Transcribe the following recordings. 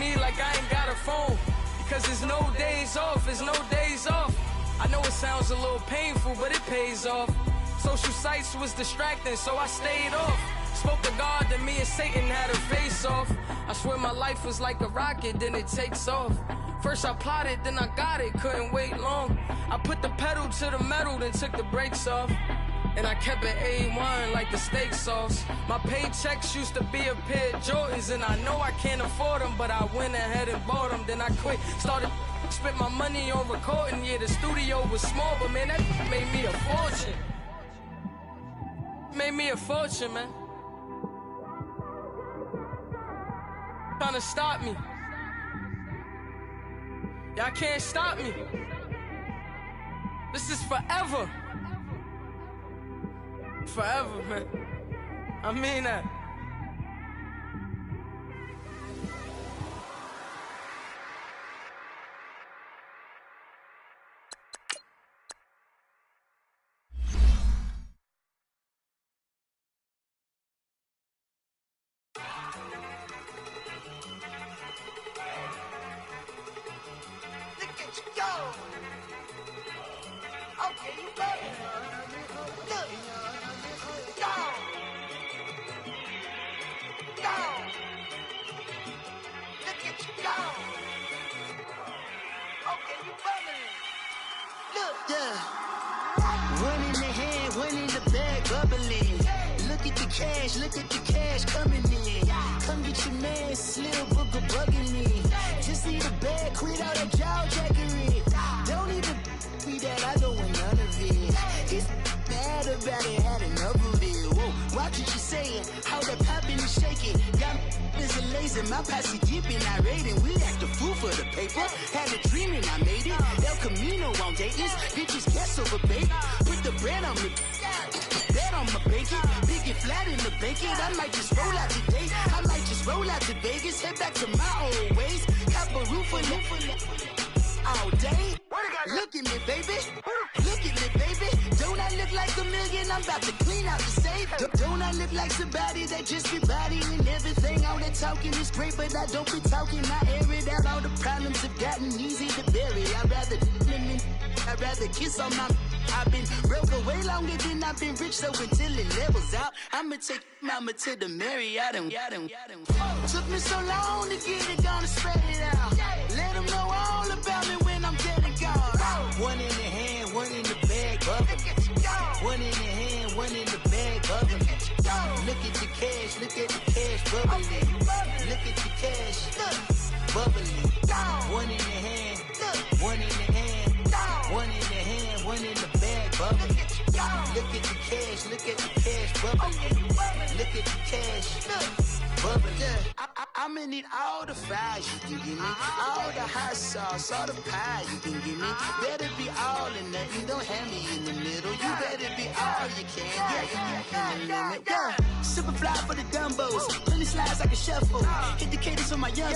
me like I ain't got a phone. Because there's no days off, there's no days off. I know it sounds a little painful, but it pays off. Social sites was distracting, so I stayed off. Spoke to God, then me and Satan had a face off. I swear my life was like a rocket, then it takes off. First I plotted, then I got it, couldn't wait long. I put the pedal to the metal, then took the brakes off. And I kept it A1 like the steak sauce. My paychecks used to be a pair of Jordans, and I know I can't afford them, but I went ahead and bought them. Then I quit, started spent my money on recording. Yeah, the studio was small, but man, that made me a fortune. Made me a fortune, man. Trying to stop me. Y'all can't stop me. This is forever. Forever, man. I mean that. Look at you go. Okay, you ready? Look. Go. Go. Look at you go. Okay, you bubbling. Look. Yeah. One in the hand, one in the bag, bubbling. Look at the cash coming in. Come get your man, Slim Booker bugging me. Just need a bag, quit all that jaw jackery. Don't even be that, I don't want none of it. It's bad about it, had enough of it. Whoa, watch what you saying, how that poppin' and shaking. Got is a laser, my posse dipping, I raiding. We act a fool for the paper. Had a dream and I made it. El Camino on Dayton's, bitches guess over bait. Put the bread on me. Bet on my bacon, big and flat in the bacon. I might just roll out today. I might just roll out to Vegas, head back to my old ways. Cap a roof all day. Look at me, baby. Look at me, baby. Don't I look like a million? I'm about to clean out the safe. Don't I look like somebody that just be bodying everything? All that talking is great, but I don't be talking. I air it out. All the problems have gotten easy to bury. I'd rather kiss on my. I've been broke way longer than I've been rich, so until it levels out, I'ma take mama to the Marriott and took me so long to get it, gonna spread it out. Let them know all about me when I'm dead and gone. One in the hand, one in the bag, bubbling. One in the hand, one in the bag, bubbling. Look at the cash, bubbling. Look at the cash, bubbling. One in the hand, one in the hand, one in the hand, one in the bag, bubbling. Look at the cash, bubbling. Look at the cash, bubbling. I'ma need all the fries you can give me, all the hot sauce, all the pie you can give me. Better be all or nothing, don't have me in the middle. You better be all you can, yeah. Super fly for the dumbos, plenty slides like a shuffle. Hit the cadence on my young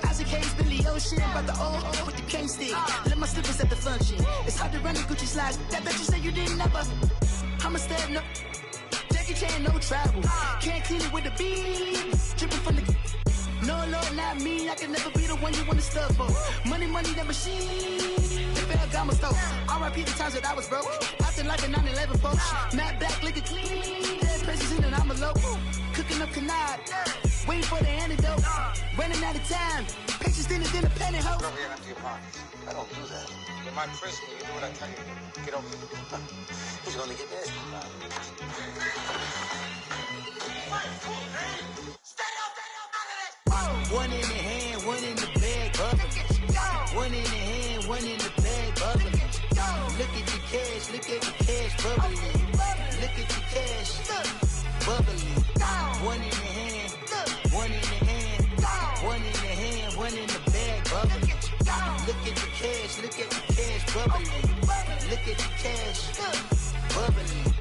Isaac Hayes, Billy Ocean, about the old with the cane stick. Let my slippers at the function. It's hard to run the Gucci slides. That bet you say you didn't never. I'ma step no. Jackie Chan, no travel. Can't clean it with the beat. Dripping from the. No, Lord, not me. I can never be the one you want to stuff for. Money, that machine. The Ferragamo store. R.I.P. the times that I was broke. Acting like a 9/11 folks. Matte back, looking clean. Dead presses in and I'm a local. Cooking up canard. Waiting for the antidote. Running out of time. Patience thinner than a penny hoe. Over here empty your pockets. I don't do that. In my prison, you do what I tell you. Get over here. He's gonna get this. One in the hand, one in the bag, bubbling. One in the hand, one in the bag, bubbling. Look at the cash, bubbling. Look at the cash, bubbling. One in the hand, one in the hand, one in the hand, one in the bag, bubbling. Look at the cash, bubbling. Look at the cash, bubbling.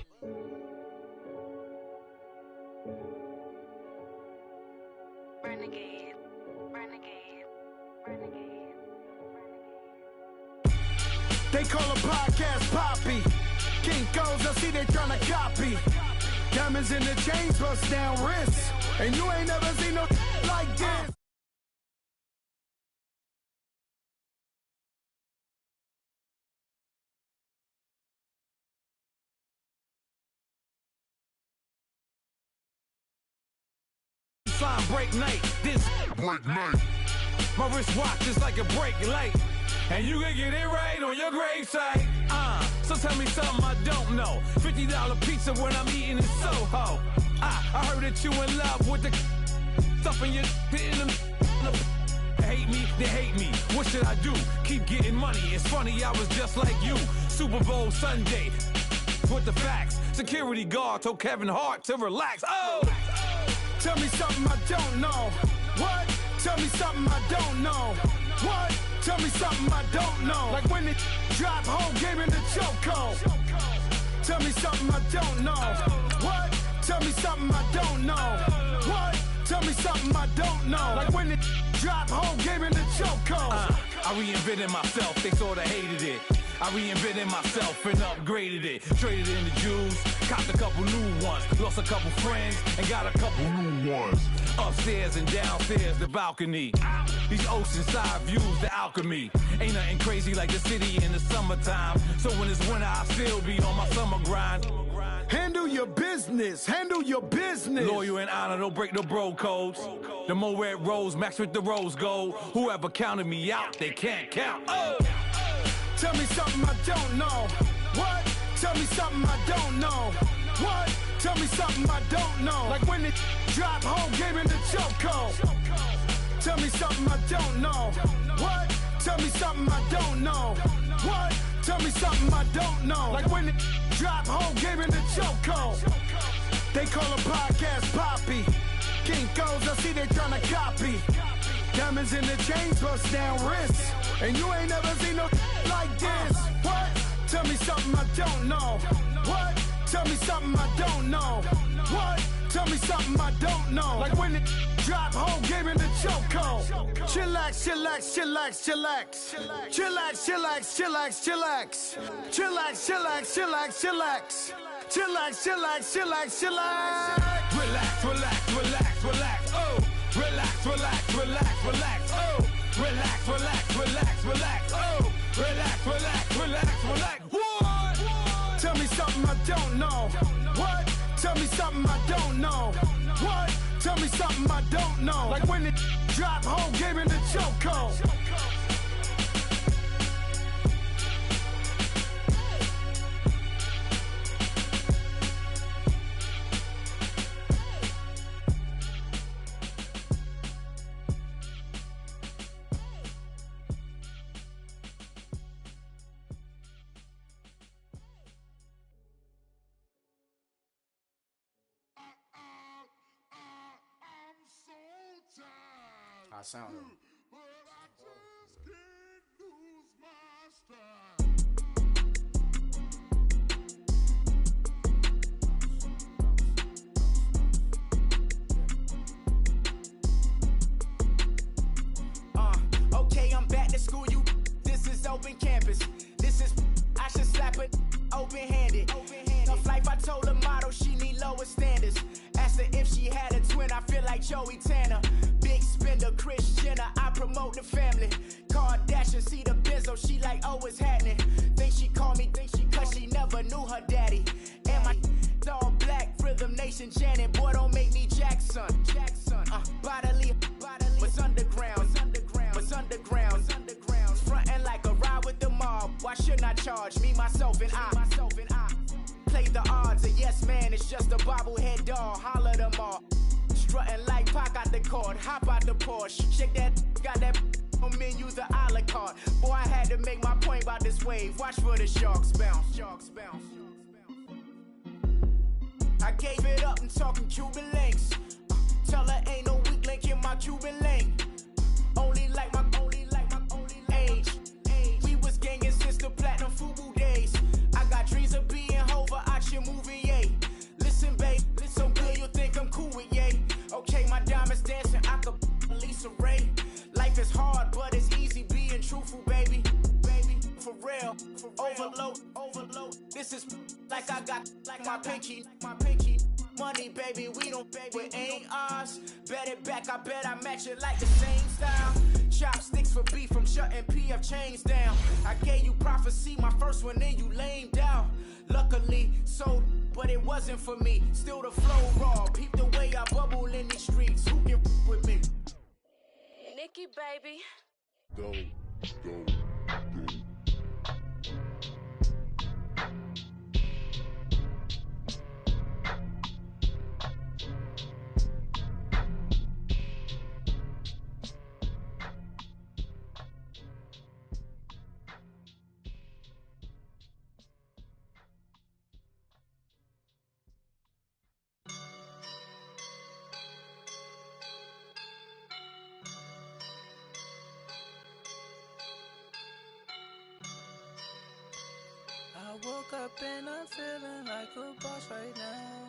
Renegade, renegade, renegade, renegade. They call a podcast Poppy. Kinkos, I see they tryna copy. Diamonds in the chains, bust down wrists. And you ain't never seen no like this. sign break night. This break night. My wristwatch is like a break light. And you can get it right on your gravesite. So tell me something I don't know. $50 pizza when I'm eating in Soho. I heard that you in love with the stuff in your in them. Hate me, they hate me. What should I do? Keep getting money. It's funny, I was just like you. Super Bowl Sunday. With the facts. Security guard told Kevin Hart to relax. Oh! Tell me something I don't know. What? Tell me something I don't know. What? Tell me something I don't know. Like when it drop whole game in the chokehold. Tell me something I don't know. What? Tell me something I don't know. What? Tell me something I don't know. Like when it drop whole game in the chokehold. I reinvented myself, they sorta hated it. I reinvented myself and upgraded it. Traded in the Jews, copped a couple new ones. Lost a couple friends and got a couple new ones. Upstairs and downstairs, the balcony. These oceanside views, the alchemy. Ain't nothing crazy like the city in the summertime. So when it's winter, I still be on my summer grind. Handle your business, handle your business. Loyal and honor, don't break the bro codes. The more red rose, max with the rose gold. Whoever counted me out, they can't count. Oh! Tell me something I don't know. What? Tell me something I don't know. What? Tell me something I don't know. Like when it drop whole game in the chokehold. Tell me something I don't know. What? Tell me something I don't know. What? Tell me something I don't know. Like when it drop whole game in the chokehold. They call a podcast Poppy. King goes, I see they tryna copy. Diamonds in the chains, bust down wrists. And you ain't never seen no like this. What? Tell me something I don't know. What? Tell me something I don't know. What? Tell me something I don't know. Like when it drop whole game in the chokehold. Chillax, chillax, chillax, chillax. Chillax, chillax, chillax, chillax. Chillax, chillax, chillax, chillax. Chillax, chillax, chillax, chillax. Relax, relax, relax, relax. Oh. Relax, relax, relax, relax. Oh. Relax, relax, relax, relax. Oh. Relax, relax, relax, relax. What? Tell me something I don't know. What? Tell me something I don't know. What? Tell me something I don't know. Like when it drop whole game in the chokehold. I sound him. Okay, I'm back to school, you. This is open campus. This is, I should slap it open-handed. Tough life, I told her motto, she need lower standards. Asked her if she had a twin, I feel like Joey Tanner. Big spender, Kris Jenner, I promote the family. Kardashian, see the benzo, she like, oh, it's happening. Think she called me, cause she never knew her daddy. And my all black, Rhythm Nation, Janet, boy, don't make me Jackson. Bodily, was underground, was underground. Frontin' like a ride with the mob. Why shouldn't I charge me, myself, and I? Play the odds, a yes man, it's just a bobblehead doll. Holler them all. Strutting like Pac out the court, hop out the Porsche. Shake that, got that on menu, the a la carte. Boy, I had to make my point about this wave. Watch for the sharks bounce. Sharks bounce. I gave it up and talking Cuban links. Tell her ain't no weak link in my Cuban link. Only like my age. We was gangin' since the platinum FUBU days. I got dreams of being Hova out your movie, yay. Listen, babe, so good you think I'm cool with yay. Okay, my diamonds dancing, I could Lisa Ray. Life is hard, but it's easy being truthful, baby. For real, overload. This is like I got like my pinky. Money, baby, we don't pay, it ain't ours. Bet it back, I bet I match it like the same style. Chopsticks for beef from shutting PF chains down. I gave you prophecy, my first one, then you lamed out. Luckily, so, but it wasn't for me. Still the flow raw, peep the way I bubble in these streets. Who can with me? Nikki, baby. Go. I woke up and I'm feeling like a boss right now.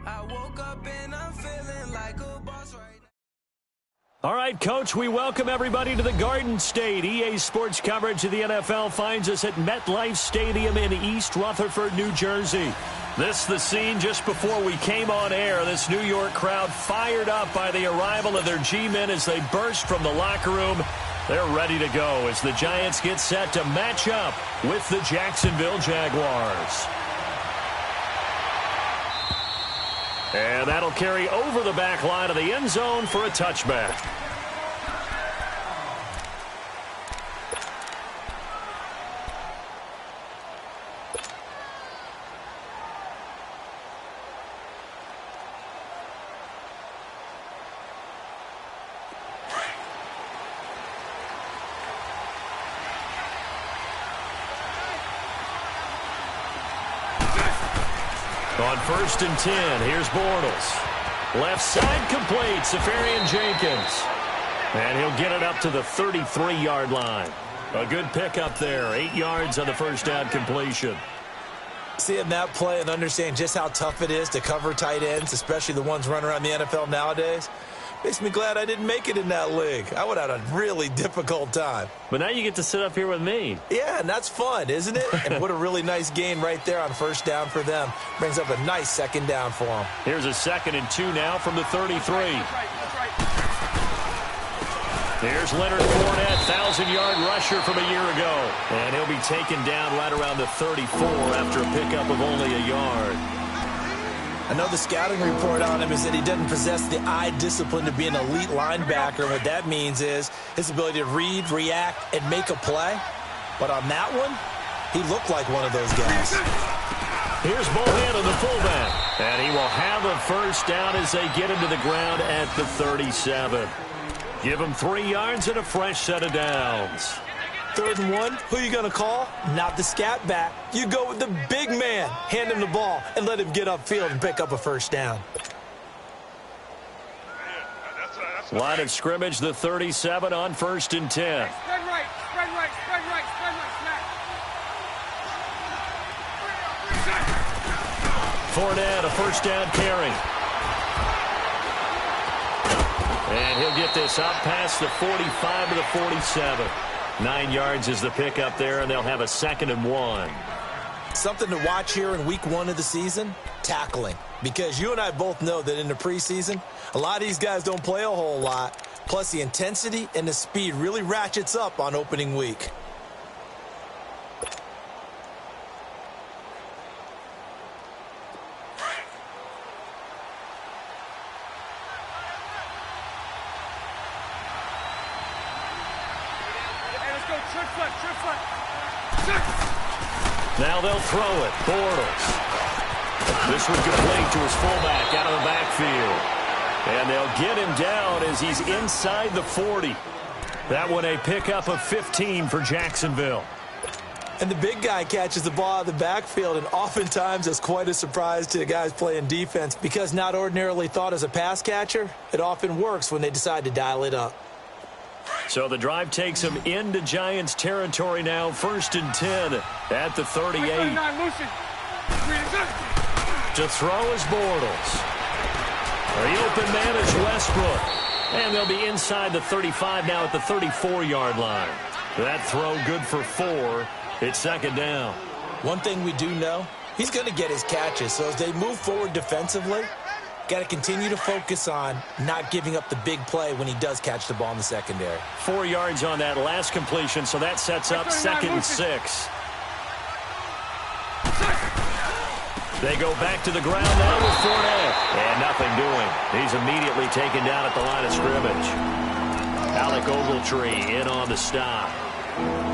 I woke up and I'm feeling like a boss right now. All right, Coach, we welcome everybody to the Garden State. EA Sports coverage of the NFL finds us at MetLife Stadium in East Rutherford, New Jersey. This is the scene just before we came on air. This New York crowd fired up by the arrival of their G-men as they burst from the locker room. They're ready to go as the Giants get set to match up with the Jacksonville Jaguars. And that'll carry over the back line of the end zone for a touchback. On 1st and 10, here's Bortles. Left side complete, Safarian Jenkins. And he'll get it up to the 33-yard line. A good pickup there, 8 yards on the first down completion. Seeing that play and understand just how tough it is to cover tight ends, especially the ones running around the NFL nowadays, makes me glad I didn't make it in that league. I would have had a really difficult time. But now you get to sit up here with me. Yeah, and that's fun, isn't it? And what a really nice gain right there on first down for them. Brings up a nice second down for them. Here's a 2nd and 2 now from the 33. There's Leonard Fournette, 1,000-yard rusher from a year ago. And he'll be taken down right around the 34 after a pickup of only a yard. I know the scouting report on him is that he doesn't possess the eye discipline to be an elite linebacker. And what that means is his ability to read, react, and make a play. But on that one, he looked like one of those guys. Here's Mohan on the fullback. And he will have a first down as they get him to the ground at the 37. Give him 3 yards and a fresh set of downs. 3rd and 1, who you going to call? Not the scat back. You go with the big man. Hand him the ball and let him get upfield and pick up a first down. Line of scrimmage, the 37 on 1st and 10. Spread right, spread right, spread right, spread right, smack. Fournette, a first down carry. And he'll get this up past the 45 to the 47. 9 yards is the pickup there, and they'll have a 2nd and 1. Something to watch here in week 1 of the season, tackling. Because you and I both know that in the preseason, a lot of these guys don't play a whole lot. Plus, the intensity and the speed really ratchets up on opening week. Now they'll throw it. Bortles. This one complete to his fullback out of the backfield. And they'll get him down as he's inside the 40. That one a pickup of 15 for Jacksonville. And the big guy catches the ball out of the backfield, and oftentimes it's quite a surprise to the guys playing defense because not ordinarily thought as a pass catcher, it often works when they decide to dial it up. So the drive takes him into Giants territory now. 1st and 10 at the 38. To throw is Bortles. The open man is Westbrook. And they'll be inside the 35 now at the 34-yard line. That throw good for 4. It's 2nd down. One thing we do know, he's going to get his catches. So as they move forward defensively, Got to continue to focus on not giving up the big play when he does catch the ball in the secondary. 4 yards on that last completion, so that sets up 2nd and 6. They go back to the ground now with Fournette. And nothing doing. He's immediately taken down at the line of scrimmage. Alec Ogletree in on the stop.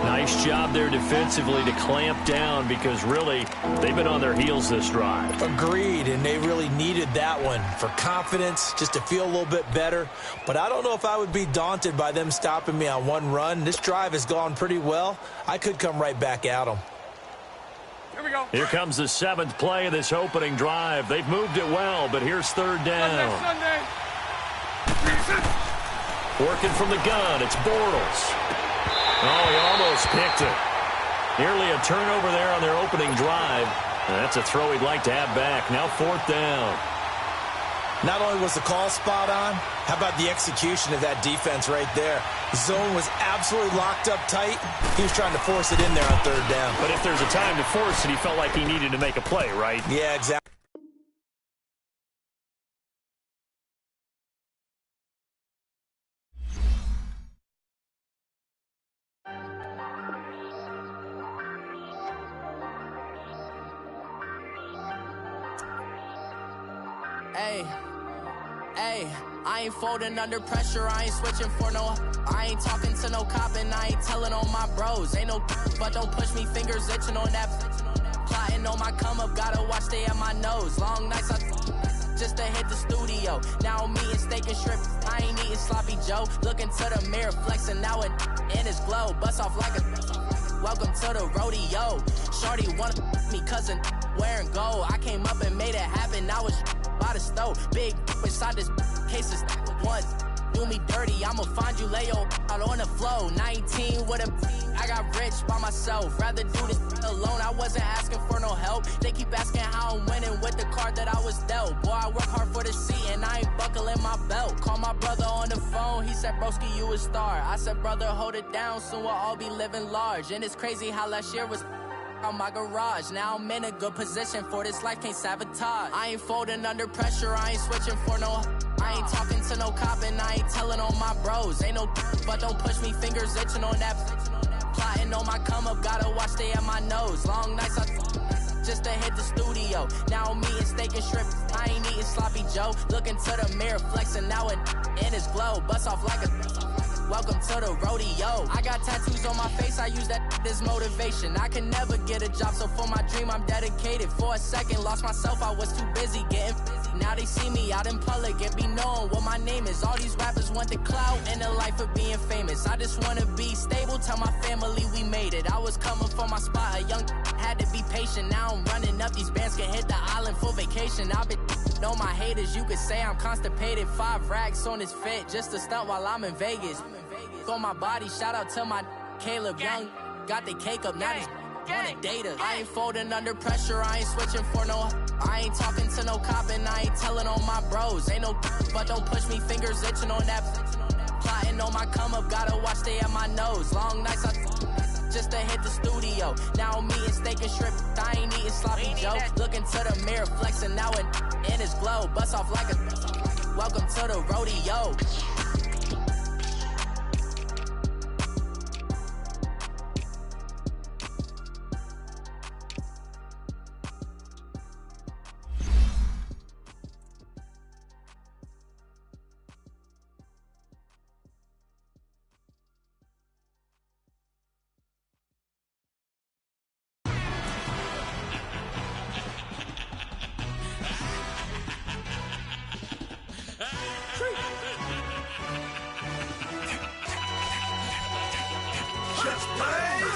Nice job there defensively to clamp down because really they've been on their heels this drive. Agreed, and they really needed that one for confidence, just to feel a little bit better. But I don't know if I would be daunted by them stopping me on one run. This drive has gone pretty well. I could come right back at them. Here we go. Here comes the 7th play of this opening drive. They've moved it well, but here's 3rd down. Sunday. Working from the gun, it's Bortles. Oh, he almost picked it. Nearly a turnover there on their opening drive. That's a throw he'd like to have back. Now 4th down. Not only was the call spot on, how about the execution of that defense right there? The zone was absolutely locked up tight. He was trying to force it in there on 3rd down. But if there's a time to force it, he felt like he needed to make a play, right? Yeah, exactly. Hey, I ain't folding under pressure, I ain't switching for no. I ain't talking to no cop and I ain't telling on my bros. Ain't no but don't push me, fingers itching on that. Plotting on my come up, gotta watch stay at my nose. Long nights just to hit the studio. Now I'm eating steak and shrimp, I ain't eating sloppy Joe. Looking to the mirror, flexing now it in his glow. Bust off like a welcome to the rodeo. Shorty wanna me cousin wearing gold. I came up and made it happen, I was by the stove. Big inside this cases once do me dirty. I'ma find you lay out on the floor. 19 with a I got rich by myself. Rather do this alone. I wasn't asking for no help. They keep asking how I'm winning with the card that I was dealt. Boy, I work hard for the seat and I ain't buckling my belt. Call my brother on the phone. He said, broski, you a star. I said, brother, hold it down. Soon we'll all be living large. And it's crazy how last year was on my garage. Now I'm in a good position for this life, can't sabotage. I ain't folding under pressure, I ain't switching for no. I ain't talking to no cop and I ain't telling on my bros. Ain't no but don't push me, fingers itching on that. Plotting on my come up, gotta watch stay at my nose. Long nights just to hit the studio. Now I'm eating steak and shrimp, I ain't eating sloppy Joe. Looking to the mirror, flexing now it in his glow. Bust off like a welcome to the rodeo. I got tattoos on my face, I use that as motivation. I can never get a job, so for my dream I'm dedicated. For a second, lost myself, I was too busy getting busy. Now they see me out in public and be knowing what my name is. All these rappers want the clout and the life of being famous. I just wanna be stable, tell my family we made it. I was coming for my spot, a young had to be patient. Now I'm running up, these bands can hit the island for vacation. I've been on my haters, you could say I'm constipated. 5 racks on his fit, just to stunt while I'm in Vegas. On my body, shout out to my Caleb Young. Got the cake up, now he's wanna date her. I ain't folding under pressure, I ain't switching for no. I ain't talking to no cop and I ain't telling on my bros. Ain't no but don't push me, fingers itching on that. Plotting on my come up, gotta watch stay at my nose. Long nights just to hit the studio. Now I'm eating steak and shrimp, I ain't eating sloppy Joe. Looking to the mirror, flexing now it in his glow. Bust off like a welcome to the rodeo.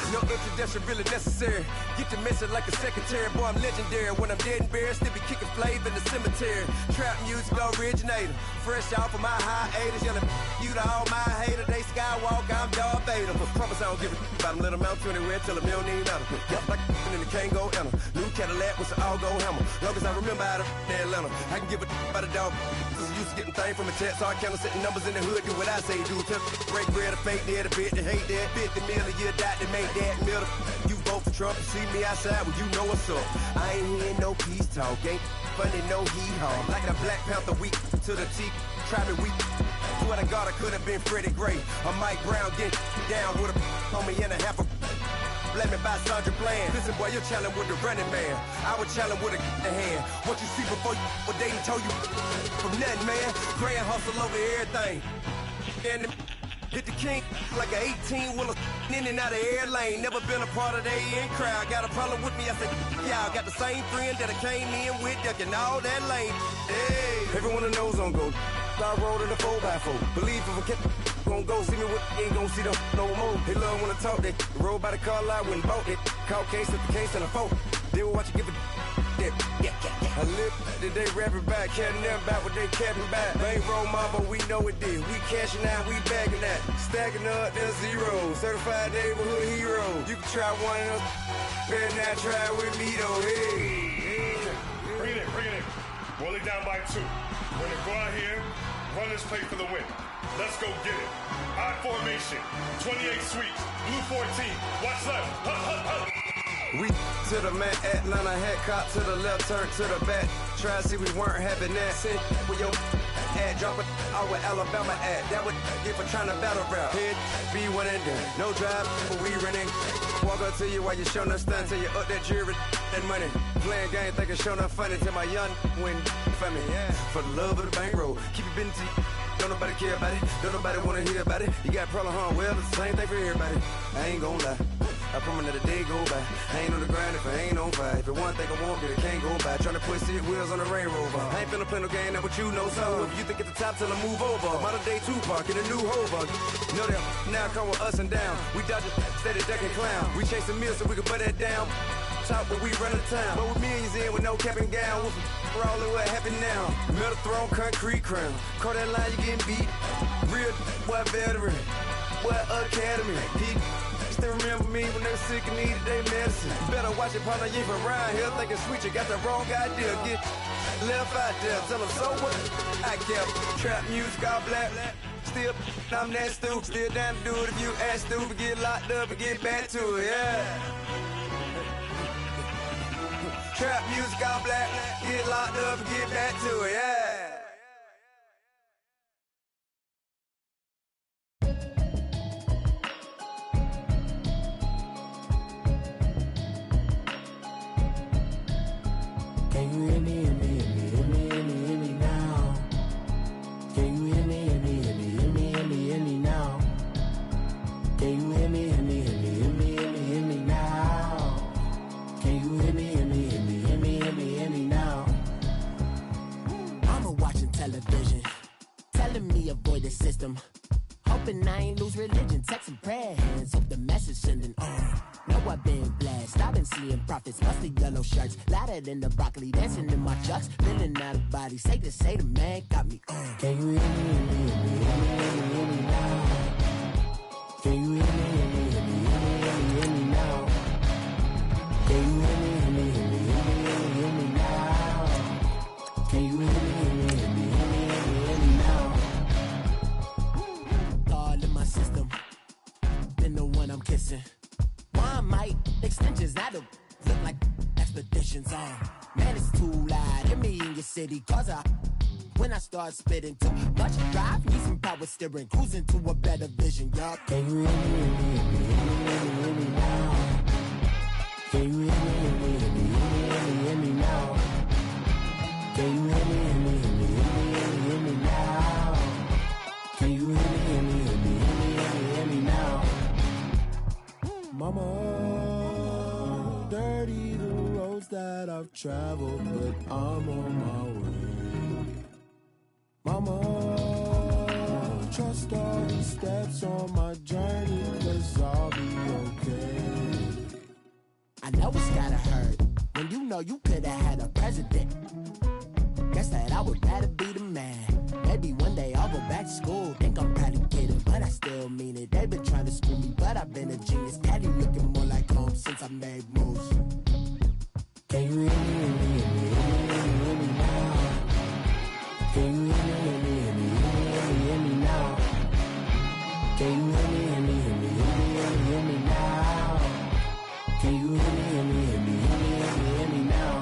No introduction really necessary. Get the message like a secretary. Boy, I'm legendary. When I'm dead and buried, still be kicking flavor in the cemetery. Trap music originator. Fresh off of my hiatus. Yelling you to all my haters. They skywalk, I'm Darth Vader. Promise I don't give a about them. Let them out anywhere till a million ain't matter. Yep, like and the can't go enter. New Cadillac with an all-go hammer. Long as I remember out of Atlanta. I can give a about a dog. Used to getting things from a text. So I count setting numbers in the hood. Do what I say do. Tell break bread, a fake dead, a bit, to hate that. 50 million a year, die to make that middle. You vote for Trump, you see me outside, well, you know what's up. I ain't hearing no peace talk, ain't funny, no hee-haw. Like the Black Panther weak to the teeth, try me weak. Swear to God, I could have been Freddie Gray. Or Mike Brown get down with a homie and a half a. Let me buy Sandra Bland. Listen, boy, you're challenging with the running man. I was challenging with a hand. What you see before you, what they told you from nothing, man. Grand hustle over everything. And hit the king like an 18-wheeler in and out of air lane. Never been a part of the in crowd. Got a problem with me? I said, y'all got the same friend that I came in with, ducking all that lane. Hey, everyone that knows on go. I rolled in a 4x4. Believe if a kid gon' go see me with, ain't gon' see them no more. They love when I talk, they roll by the car lot, went and bought it. Caught case at the case and a phone. They will watch you give it. I live today rapping back, caring them back what they capping back. Bankroll mama, we know it did. We cashing out, we bagging that. Stacking up, there's zero. Certified neighborhood hero. You can try one of them, better not try with me though. Hey. Bring it in. Roll it down by 2. We're gonna go out here, run this play for the win. Let's go get it. I formation, 28 sweeps, blue 14. Watch left. We to the man, Atlanta head cop to the left, turn to the back. Try to see we weren't having that. Sit with your ad, drop it out with Alabama ad. That would get for trying to battle rap. Head, be one and done. No drive, but we running. Walk up to you while you showing us stun till you up that jewelry and money. Playing game, thinking showing up funny till my young win for me. Yeah. For the love of the bankroll, keep it busy. Don't nobody care about it. Don't nobody wanna hear about it. You got a problem, huh? Well, it's the same thing for everybody. I ain't gon' lie. I promise that a day go by. I ain't on the grind if I ain't on fire. If it one thing I want, then it can't go by. Tryna put seat wheels on the Range Rover. I ain't finna play no game, that what you know. So if you think at the top, tell them move over. Modern day Tupac in a new Hover. Know that now come with us and down. We dodge it, steady ducking clown. We chasing meals so we can put that down. Top where we run the town. But with millions in with no cap and gown. We're all in what happened now. Metal throne, concrete crown. Call that line, you getting beat. Real, what veteran. What academy. Still remember me when they were sick and needed their medicine. Better watch it, partner, you from around here thinking sweet, you got the wrong idea. Get left out there, tell them so what? I kept trap music all black. Still, I'm that stupid. Still down to do it if you ask stupid. Get locked up and get back to it, yeah. Trap music all black. Get locked up and get back to it, yeah. Can you hear me, hear me, hear me, hear me, hear me, hear me now? Can you hear me, hear me, hear me, hear me, hear me, hear me now? Can you hear me, hear me, hear me, hear me, hear me, hear me now? Can you hear me, hear me, hear me, hear me, hear me, hear me now? I'm watching television, telling me avoid the system. Hoping I ain't lose religion, texting prayer hands, hope the message sending on. Know I've been blessed, I've been seeing prophets, mostly yellow shirts, louder than the broccoli, dancing in my chucks, feeling out of body, safe to say the man got me on. Can you hear me, hear me, hear me, hear me, hear me, hear me now? Can you hear me, hear me, hear me, hear me, hear me, hear me now? Can you hear me, hear me, hear me, hear me, hear me, hear me now? Can you hear me, hear me, hear me, hear me, hear me, hear me now? All in my system, been the one I'm kissing. One might extensions, I don't look like expeditions on. Man, it's too loud. Hear me in your city, cause when I start spitting too much drive, need some power steering, cruising to a better vision, y'all. Can you hear me, hear me, hear me, hear me, hear me, hear me now? Can you hear me, hear me, hear me, hear me, hear me, hear me now? Can you hear me, hear me, hear me, hear me, hear me, hear me now? Can you hear me, hear me, hear me, hear me, hear me, hear me now? Mama, dirty the roads that I've traveled, but I'm on my way. Mama, trust all the steps on my journey, 'cause I'll be okay. I know it's gotta hurt when you know you could've had a president. Guess that I would rather be the man. Maybe one day I'll go back to school. Think I'm probably kidding, but I still mean it. They've been trying to school me, but I've been a genius. Daddy looking more like home since I made moves. Can you hear me, hear me, hear me, hear me, hear me, hear me now? Can you hear me, hear me, hear me, hear me, hear me, hear me now? Can you hear me, hear me, hear me, hear me, hear me, hear me now? Can you hear me, hear me, hear me, hear me, hear me, hear me now?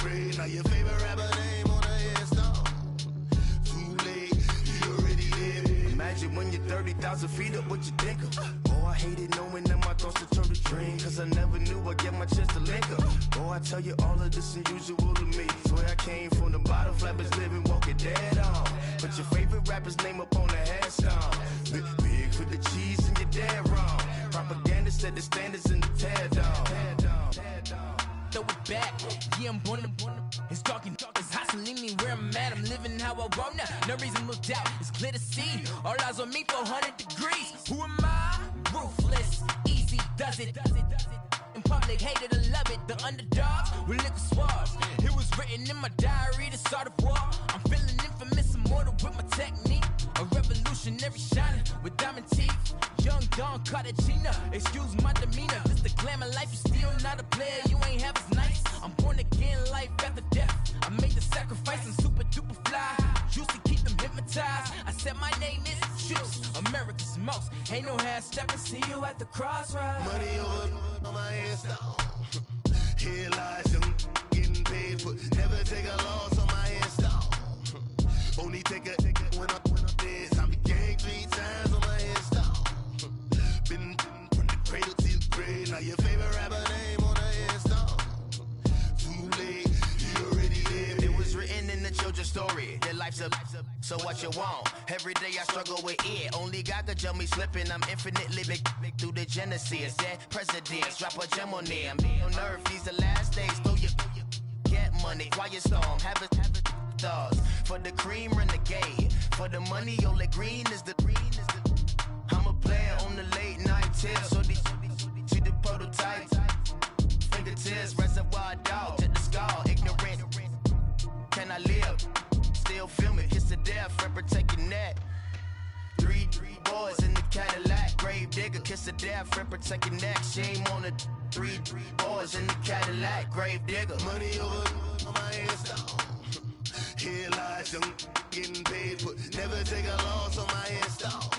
gray. Now your favorite rapper name on a headstone. Too late, you already there. Imagine when you're 30,000 feet up, what you think of? Oh, I hated knowing that my thoughts would turn to dream, cause I never knew I'd get my chance to link up. Oh, I tell you all of this unusual to me. Swear I came from the bottom, flappers living, walking dead on. Put your favorite rapper's name up on the headstone. Big for the cheese and you're dead wrong. Propaganda set the standards in the tear down. Throw it back, yeah, I'm born to. It's dark, it's hot, so leave me where I'm at. I'm living how I want now. No reason to look doubt, it's clear to see. All eyes on me, 400 degrees. Who am I? Ruthless, easy does it. In public, hated or love it. The underdogs with liquor swabs. It was written in my diary to start a war. I'm feeling infamous, immortal with my technique. A revolutionary shining with diamond teeth. Young Don Cartagena, excuse my demeanor. This the glamour life, you still not a player. You ain't half as nice. I'm born again, life after death. I made the sacrifice, I'm super duper fly. Used to keep them hypnotized. I said my name is Juice, America's most. Ain't no half stepping, see you at the crossroads. Money over on my headstone. Here lies young getting paid for. Never take a loss on my headstone. Only take a when I'm dead. I be gang 3 times on my headstone. Been from the cradle to the grave. Now your favorite rapper name on a headstone. Too late, you already there. It was written in the children's story. Their life's a so what you want? Every day I struggle with it. Only God could jump me slipping. I'm infinitely big through the genesis. Dead presidents, drop a gem on them. On earth, these the last days. Throw your get money, quiet storm. Have a thoughts for the cream renegade. For the money, Ole Green is the. I'm a player on the late night tip. So these the prototype. Fingertips, reservoir dog, check the skull. Ignorant. Can I live? Still film it, kiss to death, and protect your neck. 3 boys in the Cadillac, grave digger, kiss to death, and protect your neck. Shame on the 3 boys in the Cadillac, grave digger. Money over on my headstone. Here lies young getting paid for. Never take a loss on my headstone.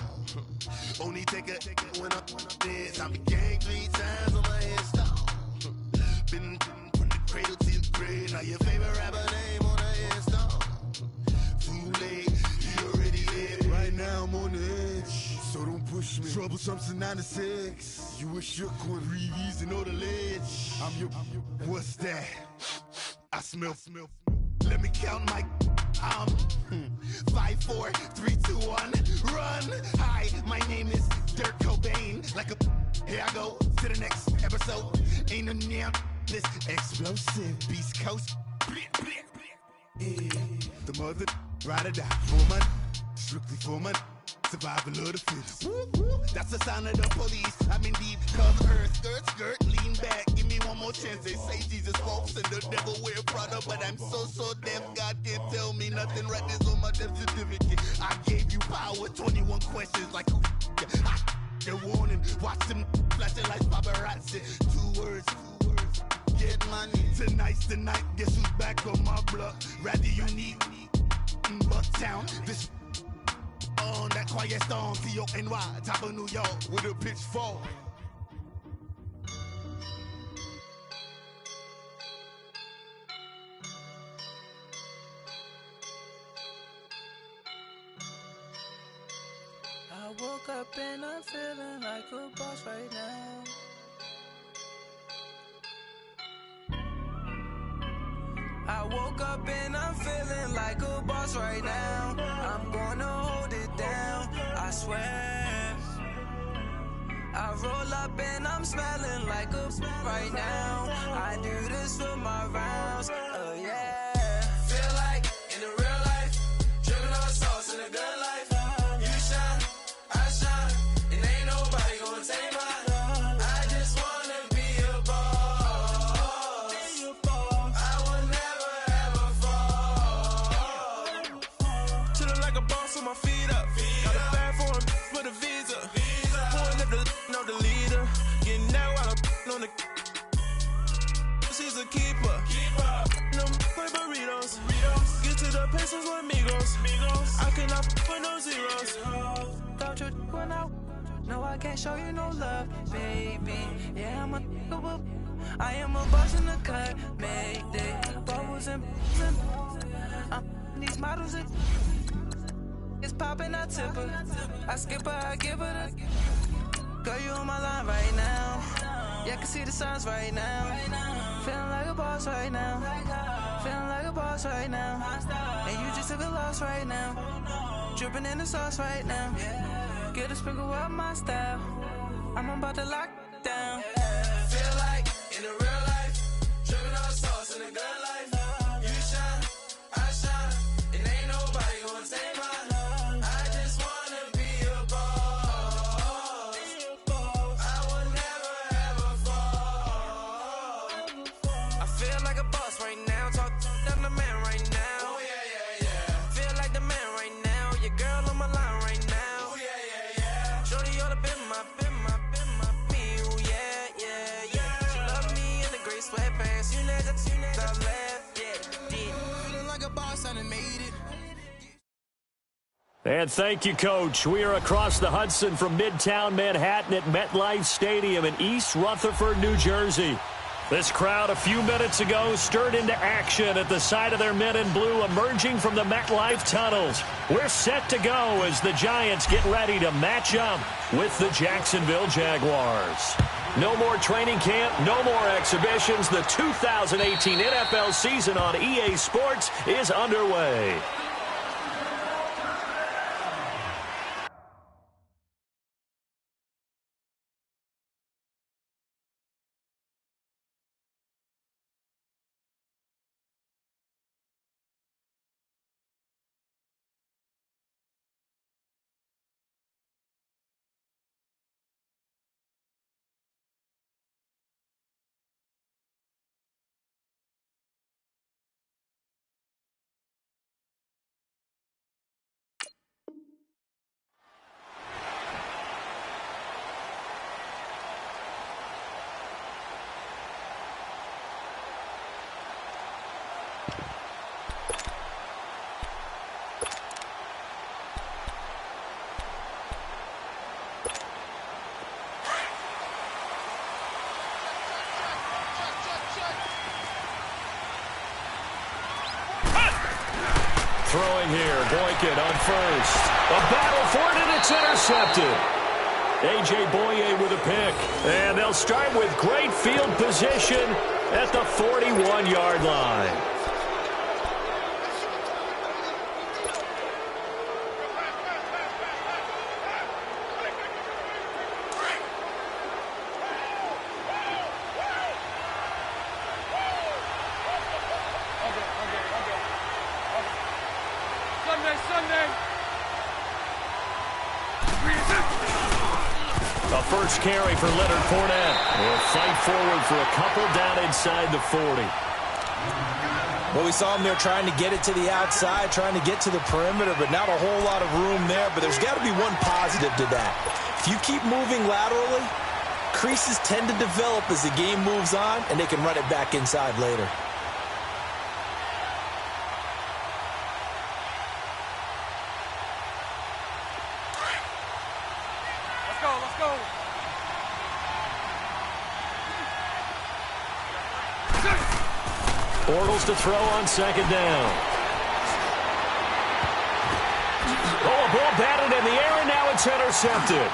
Only take a when I'm dead. I be gang 3 times on my headstone. Been from the cradle to the grave. Now your favorite rapper name on a headstone. Too late, you already there. Right now I'm on the edge, so don't push me. Troublesome to 9 to 6. You a shook one, breathe easy, know the ledge. I'm your, what's that? I smell. Let me count my 5, 4, 3, 2, 1, run. Hi, my name is Dirk Cobain. Like a here I go to the next episode. Ain't no damn this explosive Beast Coast. The mother ride or die for money, strictly for money. Survival of the fittest. That's the sign of the police. I'm in deep cover earth, skirt, lean back. Give me one more chance. They say Jesus walks and the devil wear Prada, but I'm so deaf. God can't tell me nothing. Right this on my death certificate. I gave you power. 21 questions like who? The warning. Watch them flashing like paparazzi. 2 words. Get money. Tonight's the night. Guess who's back on my block? Rather unique. Bucktown. This. On that quiet storm, T-O-N-Y, top of New York, with a pitchfork. I woke up and I'm feeling like a boss right now. I woke up and I'm feeling like a boss right now. I'm gonna hold it down, I swear. I roll up and I'm smelling like a right now. I do this for my rounds, oh yeah. Feel like in the real life, dripping on sauce in a good life. You shine, I shine, and ain't nobody gonna take mine. I just wanna be a boss. I will never ever fall. Chillin' like a boss with my feet up. Got a bag for him with a visa. Pulling up the know the leader. Getting that while I'm on the. She's a keeper. No play burritos. Get to the pesos with amigos. I cannot with no zeros. Don't you when I no, I can't show you no love, baby. Yeah, I'm a I am a boss in the cut, Mayday. What was and these models are it's popping, I tip her. I skip her, I give her the girl, you on my line right now. Yeah, I can see the signs right now. Feeling like a boss right now. Feeling like a boss right now. And you just took a loss right now. Dripping in the sauce right now. Get a sprinkle up my style. I'm about to lock down. Feel like in the real life, dripping on sauce in the good life. You shine, I shine, and ain't nobody gonna take mine. I just wanna be a boss. I will never ever fall. I feel like a boss right now. Talk to the man right now. Oh yeah, yeah, yeah. Feel like the man right now. Your girl on my line right now. Oh yeah, yeah, yeah. Shorty oughta been my me. Oh yeah, yeah, yeah. She love me in the gray sweatpants. You never left. Yeah. Feeling like a boss, I done made it. And thank you, Coach. We are across the Hudson from Midtown Manhattan at MetLife Stadium in East Rutherford, New Jersey. This crowd a few minutes ago stirred into action at the side of their men in blue emerging from the MetLife tunnels. We're set to go as the Giants get ready to match up with the Jacksonville Jaguars. No more training camp, no more exhibitions. The 2018 NFL season on EA Sports is underway. Throwing here, Boykin on first. A battle for it, and it's intercepted. A.J. Boye with a pick. And they'll start with great field position at the 41-yard line. A first carry for Leonard Fournette. Will fight forward for a couple down inside the 40. Well, we saw him there trying to get it to the outside, trying to get to the perimeter, but not a whole lot of room there. But there's got to be one positive to that. If you keep moving laterally, creases tend to develop as the game moves on, and they can run it back inside later. Bortles to throw on second down. Oh, a ball batted in the air, and now it's intercepted.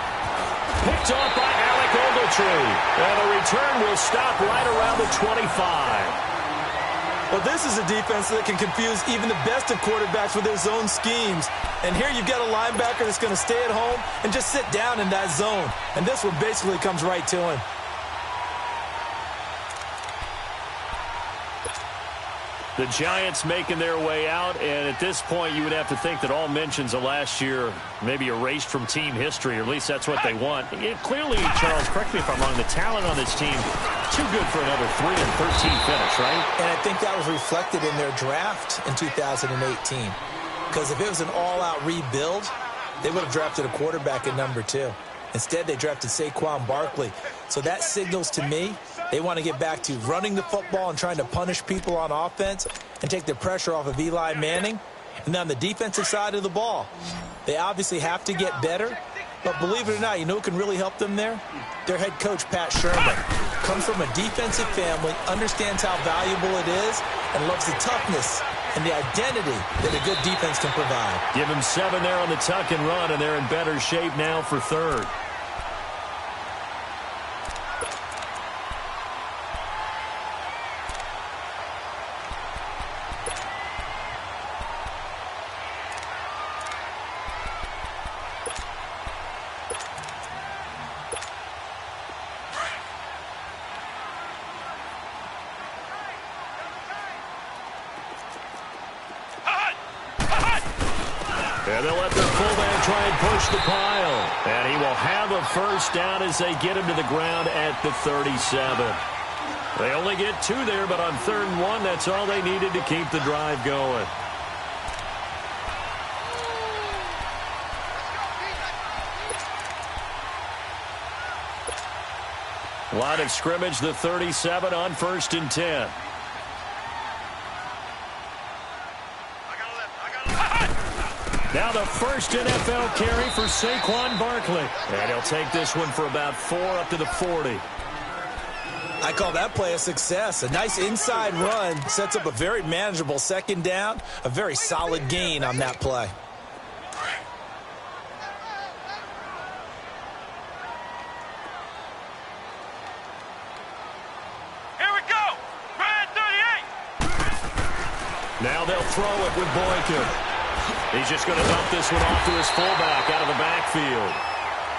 Picked off by Alec Ogletree. And the return will stop right around the 25. Well, this is a defense that can confuse even the best of quarterbacks with their zone schemes. And here you've got a linebacker that's going to stay at home and just sit down in that zone. And this one basically comes right to him. The Giants making their way out, and at this point you would have to think that all mentions of last year maybe erased from team history, or at least that's what they want. Clearly, Charles, correct me if I'm wrong, the talent on this team, too good for another 3-13 finish, right? And I think that was reflected in their draft in 2018. Because if it was an all-out rebuild, they would have drafted a quarterback at number 2. Instead, they drafted Saquon Barkley. So that signals to me they want to get back to running the football and trying to punish people on offense and take the pressure off of Eli Manning. And on the defensive side of the ball, they obviously have to get better, But believe it or not, you know who can really help them there? Their head coach, Pat Sherman. Comes from a defensive family, understands how valuable it is, and loves the toughness and the identity that a good defense can provide. Give him 7 there on the tuck and run, and they're in better shape now for third. And they'll let their fullback try and push the pile. And he will have a first down as they get him to the ground at the 37. They only get 2 there, but on 3rd and 1, that's all they needed to keep the drive going. Line of scrimmage, the 37 on 1st and 10. Now the first NFL carry for Saquon Barkley. And he'll take this one for about 4 up to the 40. I call that play a success. A nice inside run sets up a very manageable 2nd down. A very solid gain on that play. Here we go. Ryan 38. Now they'll throw it with Boykin. He's just going to dump this one off to his fullback out of the backfield.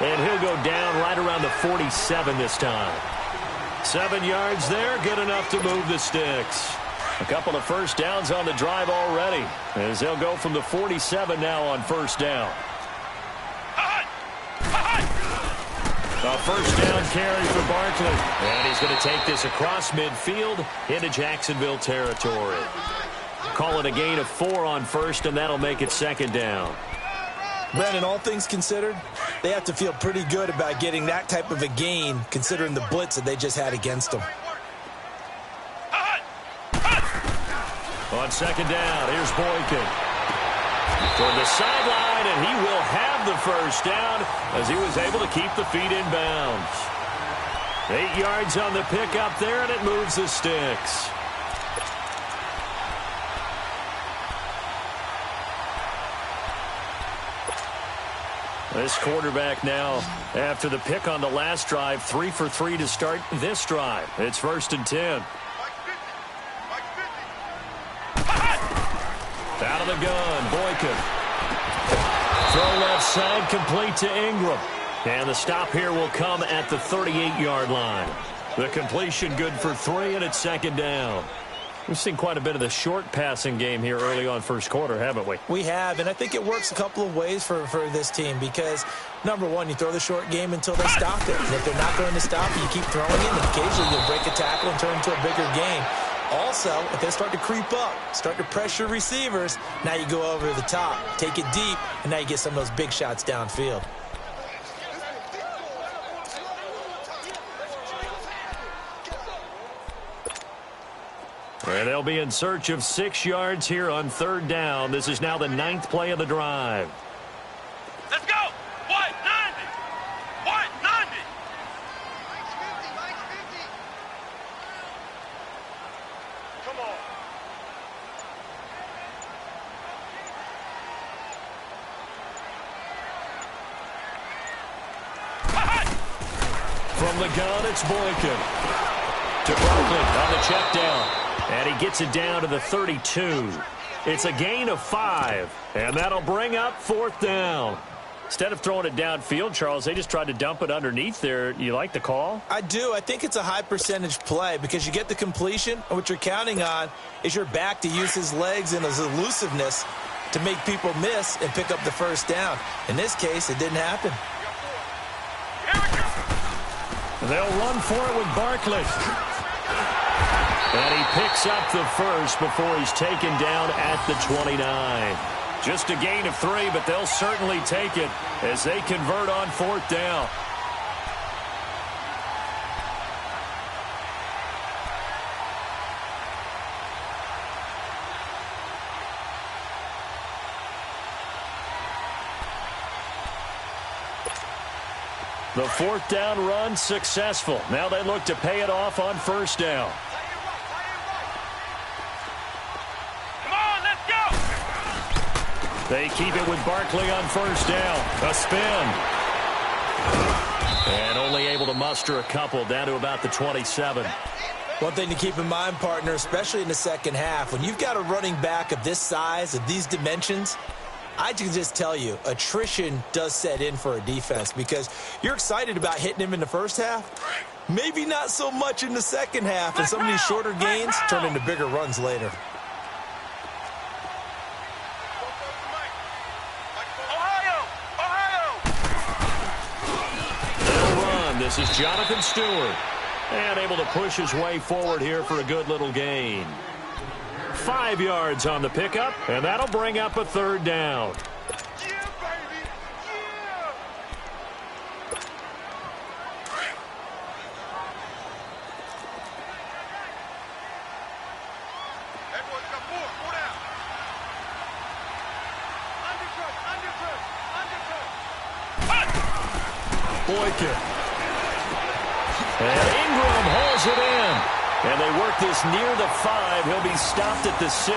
And he'll go down right around the 47 this time. 7 yards there, good enough to move the sticks. A couple of first downs on the drive already, as they'll go from the 47 now on 1st down. A first down carry for Barkley. And he's going to take this across midfield into Jacksonville territory. Call it a gain of 4 on 1st, and that'll make it 2nd down. Brandon, all things considered, they have to feel pretty good about getting that type of a gain, considering the blitz that they just had against them. On 2nd down, here's Boykin. Toward the sideline, and he will have the first down as he was able to keep the feet in bounds. 8 yards on the pickup there, and it moves the sticks. This quarterback now, after the pick on the last drive, 3 for 3 to start this drive. It's 1st and 10. Out of the gun, Boykin. Throw left side, complete to Ingram. And the stop here will come at the 38-yard line. The completion good for 3, and it's 2nd down. We've seen quite a bit of the short passing game here early on 1st quarter, haven't we? We have, and I think it works a couple of ways for this team because, number one, you throw the short game until they stop it. And if they're not going to stop it, you keep throwing it, and occasionally you'll break a tackle and turn it into a bigger game. Also, if they start to creep up, start to pressure receivers, now you go over the top, take it deep, and now you get some of those big shots downfield. And they'll be in search of 6 yards here on 3rd down. This is now the 9th play of the drive. Let's go. 190. 190. Come on. From the gun, it's Boykin. To Barkley on the check down. And he gets it down to the 32. It's a gain of 5. And that'll bring up 4th down. Instead of throwing it downfield, Charles, they just tried to dump it underneath there. You like the call? I do. I think it's a high percentage play because you get the completion, and what you're counting on is your back to use his legs and his elusiveness to make people miss and pick up the first down. In this case, it didn't happen. They'll run for it with Barkley. And he picks up the first before he's taken down at the 29. Just a gain of 3, but they'll certainly take it as they convert on 4th down. The fourth down run successful. Now they look to pay it off on first down. Come on, let's go! They keep it with Barkley on first down. A spin. And only able to muster a couple down to about the 27. One thing to keep in mind, partner, especially in the second half, when you've got a running back of this size, of these dimensions, I can just tell you, attrition does set in for a defense because you're excited about hitting him in the first half. Maybe not so much in the second half, and some of these shorter gains turn into bigger runs later. They'll run. This is Jonathan Stewart. And able to push his way forward here for a good little gain. 5 yards on the pickup, and that'll bring up a third down. Boykin. And Ingram holds it in. And they work this near the 5. He'll be stopped at the 6.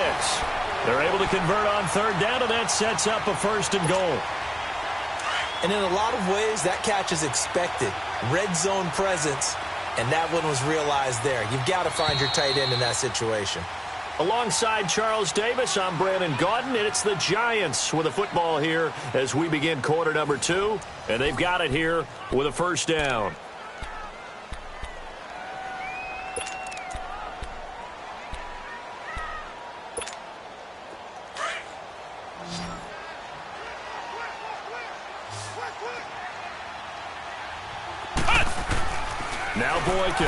They're able to convert on third down, and that sets up a first and goal. And in a lot of ways, that catch is expected. Red zone presence, and that one was realized there. You've got to find your tight end in that situation. Alongside Charles Davis, I'm Brandon Gaudin, and it's the Giants with a football here as we begin quarter number 2. And they've got it here with a first down. Now Boykin.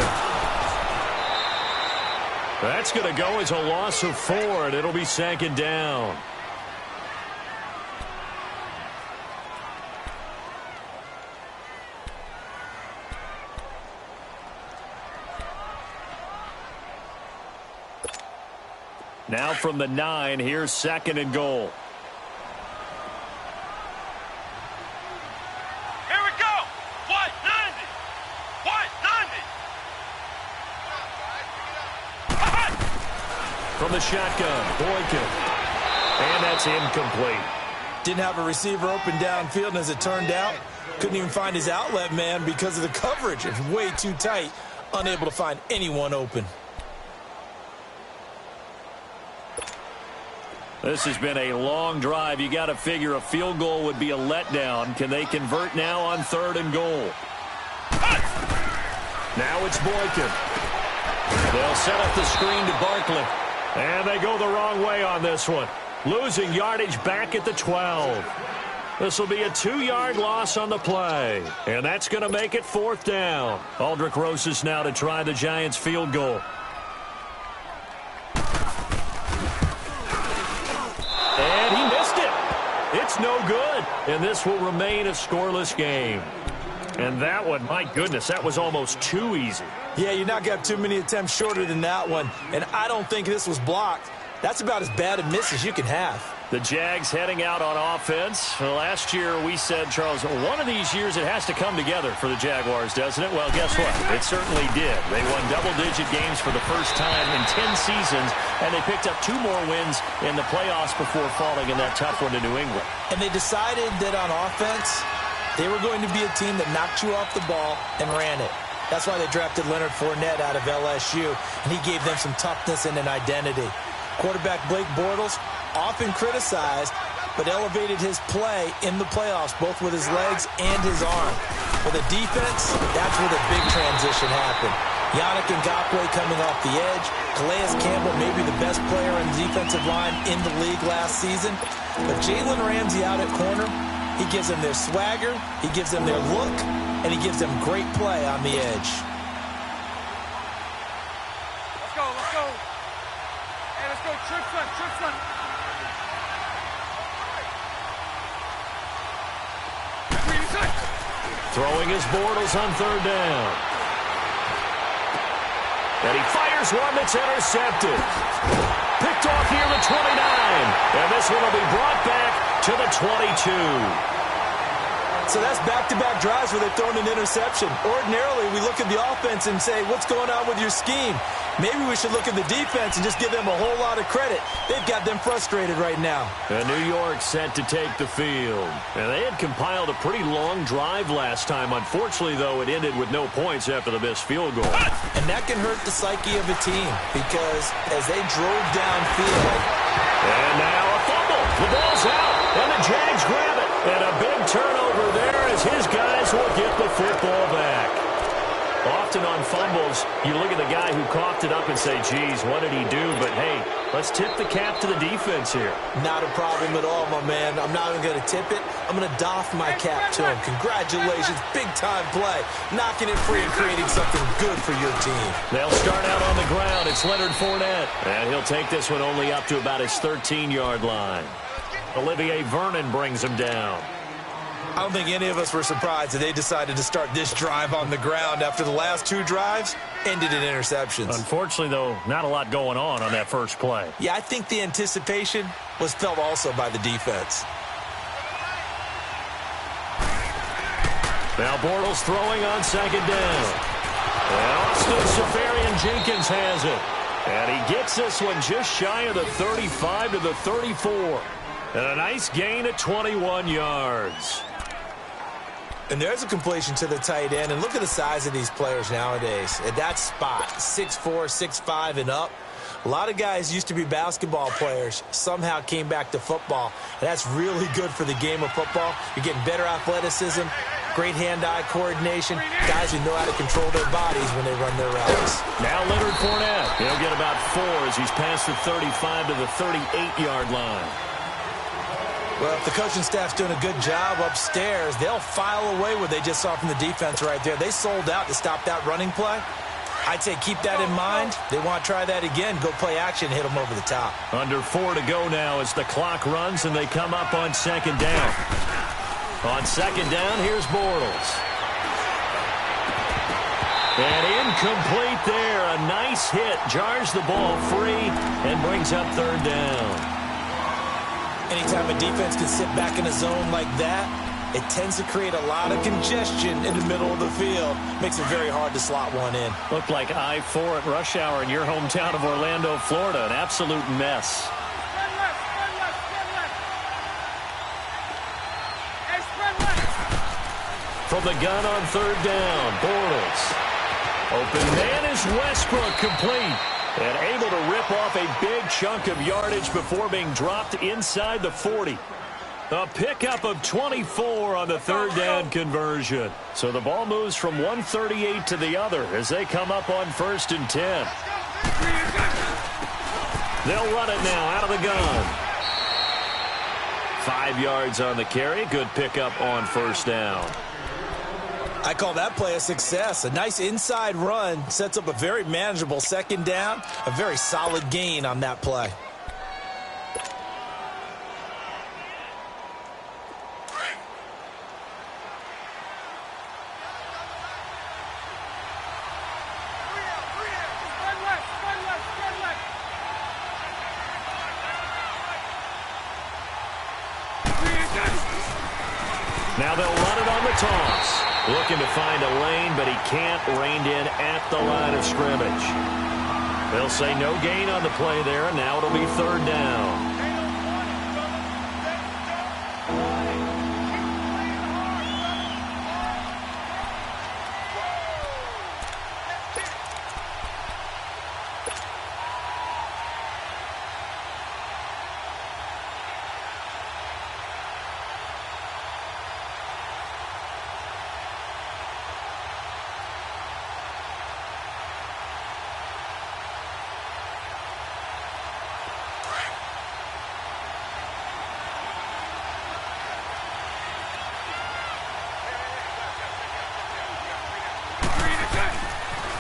That's going to go as a loss of 4, and it'll be second down. Now from the 9, here's second and goal. From the shotgun, Boykin. And that's incomplete. Didn't have a receiver open downfield, and as it turned out, couldn't even find his outlet man because of the coverage. It was way too tight, unable to find anyone open. This has been a long drive. You got to figure a field goal would be a letdown. Can they convert now on third and goal? Now it's Boykin. They'll set up the screen to Barkley. And they go the wrong way on this one. Losing yardage back at the 12. This will be a 2-yard loss on the play. And that's going to make it fourth down. Aldrick Rosas now to try the Giants field goal. And he missed it. It's no good. And this will remain a scoreless game. And that one, my goodness, that was almost too easy. Yeah, you're not going to have too many attempts shorter than that one. And I don't think this was blocked. That's about as bad a miss as you can have. The Jags heading out on offense. Last year we said, Charles, one of these years it has to come together for the Jaguars, doesn't it? Well, guess what? It certainly did. They won double-digit games for the first time in 10 seasons, and they picked up 2 more wins in the playoffs before falling in that tough one to New England. And they decided that on offense, they were going to be a team that knocked you off the ball and ran it. That's why they drafted Leonard Fournette out of LSU, and he gave them some toughness and an identity. Quarterback Blake Bortles, often criticized, but elevated his play in the playoffs, both with his legs and his arm. For the defense, that's where the big transition happened. Yannick Ngakoue coming off the edge. Calais Campbell, maybe the best player in the defensive line in the league last season. But Jalen Ramsey out at corner, he gives them their swagger, he gives them their look, and he gives them great play on the edge. Let's go, let's go. Hey, let's go, trip front, trip front. Throwing his Bortles on third down. And he fires one that's intercepted. Picked off near the 29. And this one will be brought back to the 22. So that's back-to-back drives where they've thrown an interception. Ordinarily, we look at the offense and say, what's going on with your scheme? Maybe we should look at the defense and just give them a whole lot of credit. They've got them frustrated right now. And New York set to take the field. And they had compiled a pretty long drive last time. Unfortunately, though, it ended with no points after the missed field goal. And that can hurt the psyche of a team because as they drove downfield. And now a fumble. The ball's out. And the Jags grab it. And a big turnover there as his guys will get the football back. Often on fumbles, you look at the guy who coughed it up and say, geez, what did he do? But, hey, let's tip the cap to the defense here. Not a problem at all, my man. I'm not even going to tip it. I'm going to doff my cap to him. Congratulations. Big-time play. Knocking it free and creating something good for your team. They'll start out on the ground. It's Leonard Fournette. And he'll take this one only up to about his 13-yard line. Olivier Vernon brings him down. I don't think any of us were surprised that they decided to start this drive on the ground after the last two drives ended in interceptions. Unfortunately, though, not a lot going on that first play. Yeah, I think the anticipation was felt also by the defense. Now Bortles throwing on second down. And Austin Seferian-Jenkins has it. And he gets this one just shy of the 35 to the 34. And a nice gain at 21 yards. And there's a completion to the tight end. And look at the size of these players nowadays. At that spot, 6'4", 6'5", and up. A lot of guys used to be basketball players, somehow came back to football. And that's really good for the game of football. You're getting better athleticism, great hand-eye coordination, guys who know how to control their bodies when they run their routes. Now Leonard Fournette. He'll get about 4 as he's past the 35 to the 38-yard line. Well, if the coaching staff's doing a good job upstairs, they'll file away what they just saw from the defense right there. They sold out to stop that running play. I'd say keep that in mind. They want to try that again. Go play action, hit them over the top. Under 4 to go now as the clock runs and they come up on second down. On second down, here's Bortles. And incomplete there. A nice hit. Jars the ball free and brings up third down. Anytime a defense can sit back in a zone like that, it tends to create a lot of congestion in the middle of the field. Makes it very hard to slot one in. Looked like I-4 at rush hour in your hometown of Orlando, Florida. An absolute mess. From the gun on third down, Bortles. Open man is Westbrook, complete. And able to rip off a big chunk of yardage before being dropped inside the 40. A pickup of 24 on the third down conversion. So the ball moves from 138 to the other as they come up on 1st and 10. They'll run it now out of the gun. 5 yards on the carry. Good pickup on first down. I call that play a success. A nice inside run sets up a very manageable second down. A very solid gain on that play. Now they'll run it on the toss. Looking to find a lane, but he can't. Reined in at the line of scrimmage. They'll say no gain on the play there, and now it'll be third down.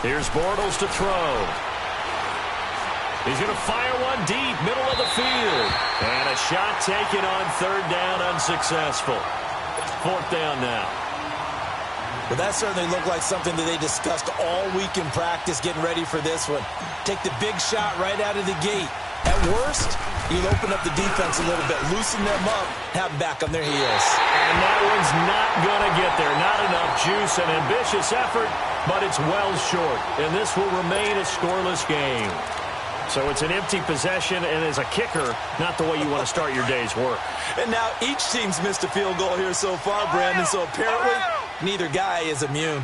Here's Bortles to throw. He's going to fire one deep, middle of the field. And a shot taken on third down, unsuccessful. Fourth down now. Well, that certainly looked like something that they discussed all week in practice getting ready for this one. Take the big shot right out of the gate. At worst, You'll open up the defense a little bit, loosen them up, have them back on their heels. And that one's not going to get there. Not enough juice, an ambitious effort, but it's well short. And this will remain a scoreless game. So it's an empty possession, and as a kicker, not the way you want to start your day's work. And now each team's missed a field goal here so far, Brandon, so apparently neither guy is immune.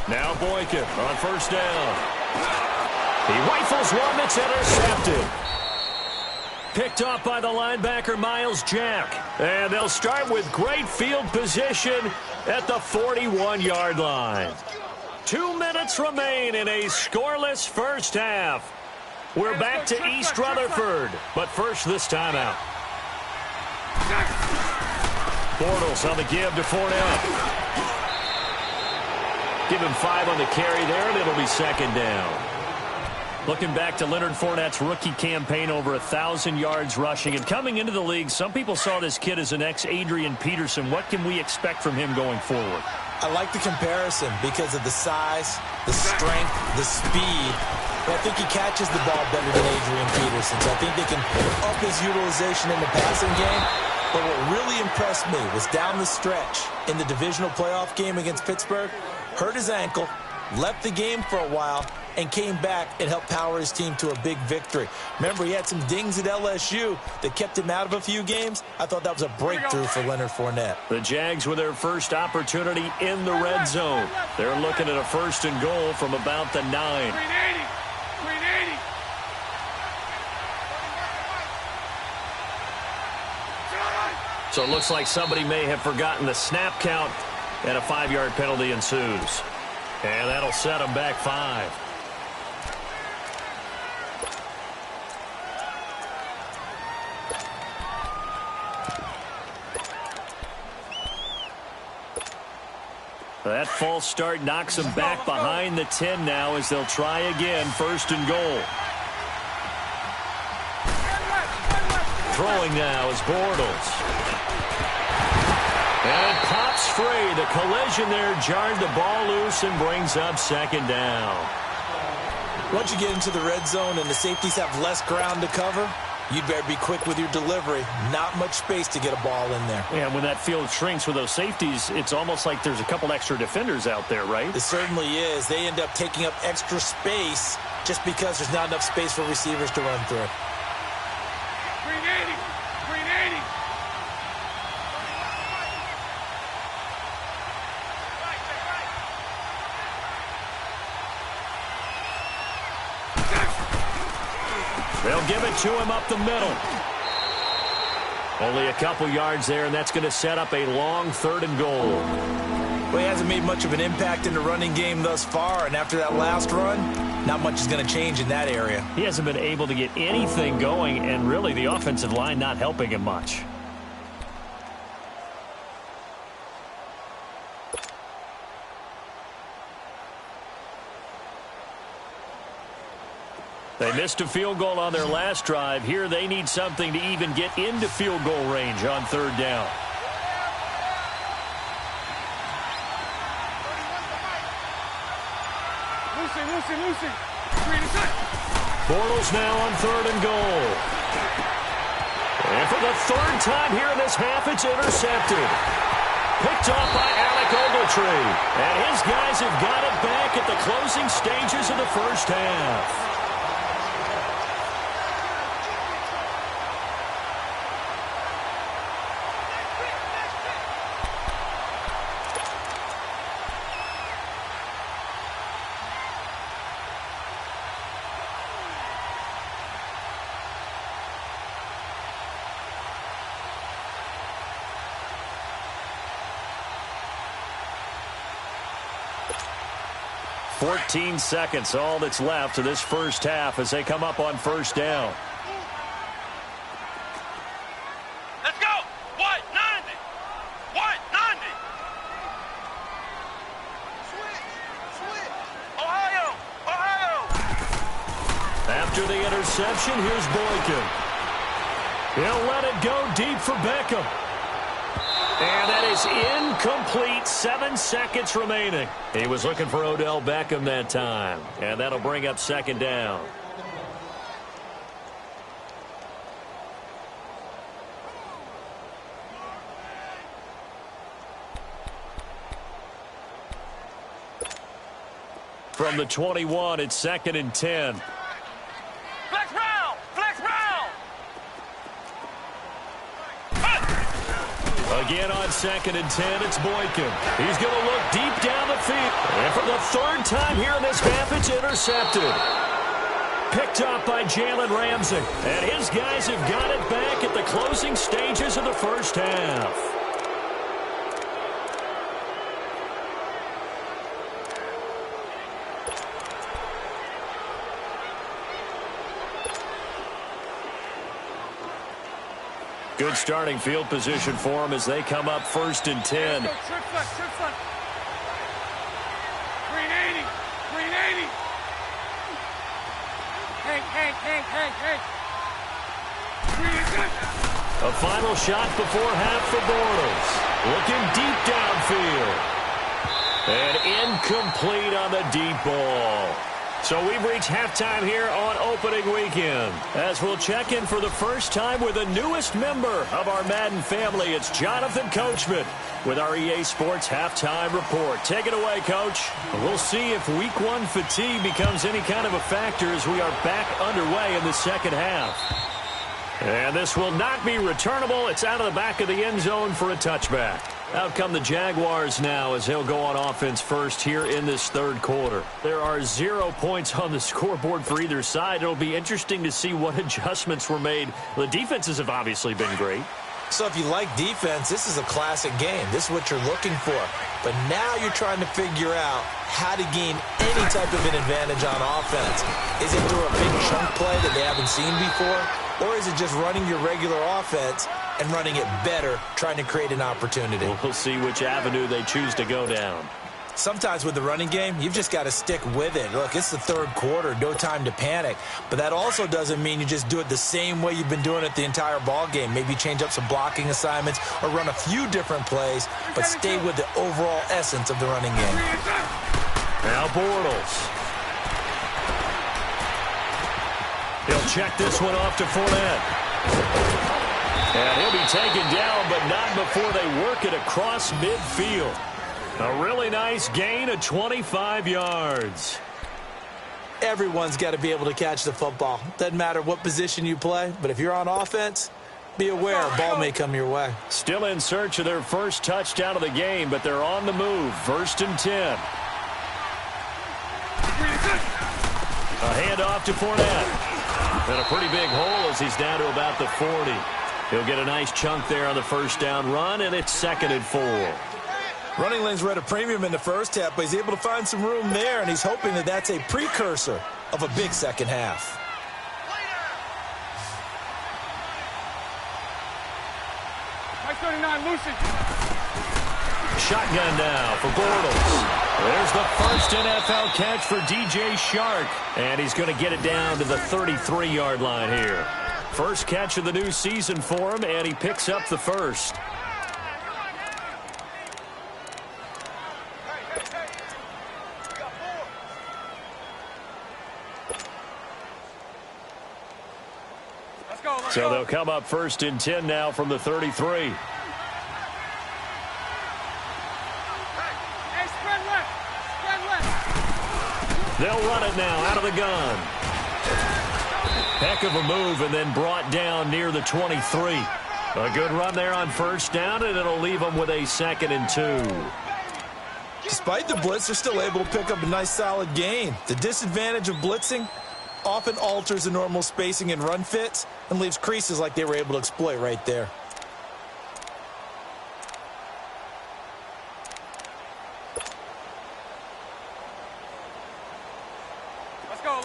Now Boykin on first down. He rifles one that's intercepted. Picked off by the linebacker, Miles Jack. And they'll start with great field position at the 41-yard line. 2 minutes remain in a scoreless first half. We're back to East Rutherford, but first this timeout. Bortles on the give to Fournette. Give him 5 on the carry there, and it'll be second down. Looking back to Leonard Fournette's rookie campaign, over 1,000 yards rushing. And coming into the league, some people saw this kid as an ex-Adrian Peterson. What can we expect from him going forward? I like the comparison because of the size, the strength, the speed. But I think he catches the ball better than Adrian Peterson. So I think they can up his utilization in the passing game. But what really impressed me was down the stretch in the divisional playoff game against Pittsburgh, hurt his ankle, left the game for a while, and came back and helped power his team to a big victory. Remember, he had some dings at LSU that kept him out of a few games. I thought that was a breakthrough for Leonard Fournette. The Jags with their first opportunity in the red zone. They're looking at a first and goal from about the 9. 380. So it looks like somebody may have forgotten the snap count, and a 5-yard penalty ensues. And that'll set them back 5. That false start knocks them back behind the 10 now as they'll try again, first and goal. Throwing now is Bortles. And it pops free. The collision there jarred the ball loose and brings up second down. Once you get into the red zone and the safeties have less ground to cover, you'd better be quick with your delivery. Not much space to get a ball in there. Yeah, when that field shrinks with those safeties, it's almost like there's a couple extra defenders out there, right? It certainly is. They end up taking up extra space just because there's not enough space for receivers to run through. 380. They'll give it to him up the middle. Only a couple yards there, and that's going to set up a long third and goal. Well, he hasn't made much of an impact in the running game thus far, and after that last run, not much is going to change in that area. He hasn't been able to get anything going, and really the offensive line not helping him much. They missed a field goal on their last drive. Here they need something to even get into field goal range on third down. Lucy. Bortles now on third and goal. And for the third time here in this half, it's intercepted. Picked off by Alec Ogletree. And his guys have got it back at the closing stages of the first half. Fourteen seconds, all that's left of this first half as they come up on first down. Let's go! What? 90! What? 90! Switch! Ohio! After the interception, here's Boykin. He'll let it go deep for Beckham. And that is incomplete. 7 seconds remaining. He was looking for Odell Beckham that time. And that'll bring up second down. from the 21. It's 2nd and 10. Flex round! Flex round! Again on 2nd and 10, it's Boykin. He's going to look deep down the field. And for the 3rd time here in this half, it's intercepted. Picked up by Jalen Ramsey. And his guys have got it back at the closing stages of the first half. Good starting field position for them as they come up 1st and 10. Trick front. Green 80. Green 80. Hank. Green is good. A final shot before half for Bortles. Looking deep downfield. And incomplete on the deep ball. So we've reached halftime here on opening weekend. As we'll check in for the first time with the newest member of our Madden family, it's Jonathan Coachman with our EA Sports halftime report. Take it away, Coach. We'll see if Week 1 fatigue becomes any kind of a factor as we are back underway in the second half. And this will not be returnable. It's out of the back of the end zone for a touchback. Out come the Jaguars now as they'll go on offense first here in this 3rd quarter. There are 0 points on the scoreboard for either side. It'll be interesting to see what adjustments were made. The defenses have obviously been great. So if you like defense, this is a classic game. This is what you're looking for. But now you're trying to figure out how to gain any type of an advantage on offense. Is it through a big chunk play that they haven't seen before? Or is it just running your regular offense and running it better, trying to create an opportunity? We'll see which avenue they choose to go down. Sometimes with the running game, you've just got to stick with it. Look, it's the 3rd quarter, no time to panic. But that also doesn't mean you just do it the same way you've been doing it the entire ball game. Maybe change up some blocking assignments or run a few different plays, but stay with the overall essence of the running game. Now Bortles. He'll check this one off to Fournette. And he'll be taken down, but not before they work it across midfield. A really nice gain of 25 yards. Everyone's got to be able to catch the football. Doesn't matter what position you play, but if you're on offense, be aware a ball may come your way. Still in search of their first touchdown of the game, but they're on the move. 1st and 10. A handoff to Fournette. And a pretty big hole as he's down to about the 40. He'll get a nice chunk there on the first down run, and it's 2nd and 4. Running lanes were at a premium in the first half, but he's able to find some room there, and he's hoping that that's a precursor of a big second half. Mike 39, Lucy. Shotgun now for Bortles. There's the first NFL catch for DJ Shark. And he's going to get it down to the 33-yard line here. First catch of the new season for him, and he picks up the first. So they'll come up 1st and 10 now from the 33. They'll run it now out of the gun. Heck of a move and then brought down near the 23. A good run there on first down, and it'll leave them with a 2nd and 2. Despite the blitz, they're still able to pick up a nice solid gain. The disadvantage of blitzing often alters the normal spacing and run fits and leaves creases like they were able to exploit right there. Let's go.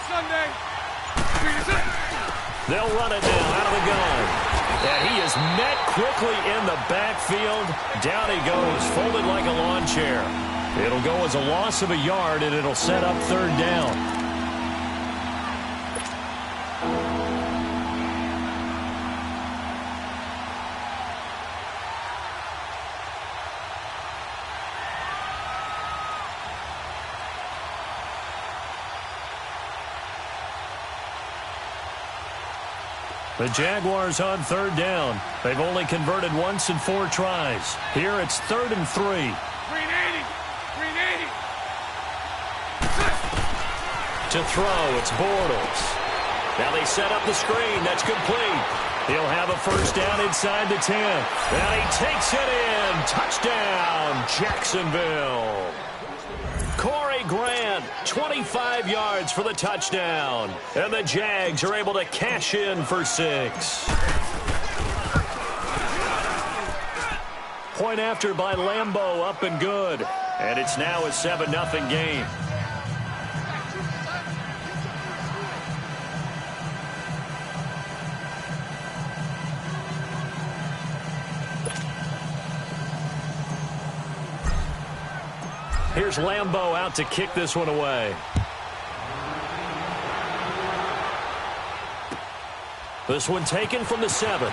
Sunday. They'll run it now out of the gun. And he is met quickly in the backfield. Down he goes, folded like a lawn chair. It'll go as a loss of a yard, and it'll set up 3rd down. The Jaguars on 3rd down. They've only converted once in 4 tries. Here it's 3rd and 3. Green 80. To throw, it's Bortles. Now they set up the screen. That's complete. He'll have a first down inside the 10. And he takes it in. Touchdown, Jacksonville. Corey Grant, 25 yards for the touchdown. And the Jags are able to cash in for 6. Point after by Lambeau, up and good. And it's now a 7-0 game. Here's Lambeau out to kick this one away. This one taken from the 7.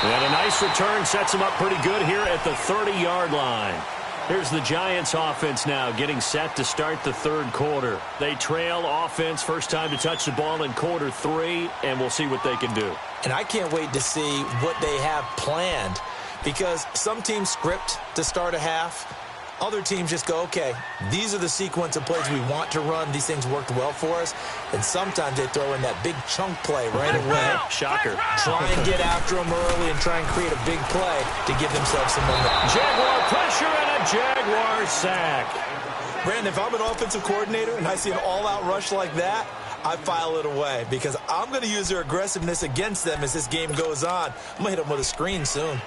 And a nice return sets him up pretty good here at the 30-yard line. Here's the Giants offense now getting set to start the 3rd quarter. They trail offense, first time to touch the ball in quarter 3, and we'll see what they can do. And I can't wait to see what they have planned, because some teams script to start a half. Other teams just go, okay, these are the sequence of plays we want to run. These things worked well for us. And sometimes they throw in that big chunk play right away. Shocker. Try and get after them early and try and create a big play to give themselves some momentum. Jaguar pressure and a Jaguar sack. Brandon, if I'm an offensive coordinator and I see an all-out rush like that, I file it away because I'm going to use their aggressiveness against them as this game goes on. I'm going to hit them with a screen soon.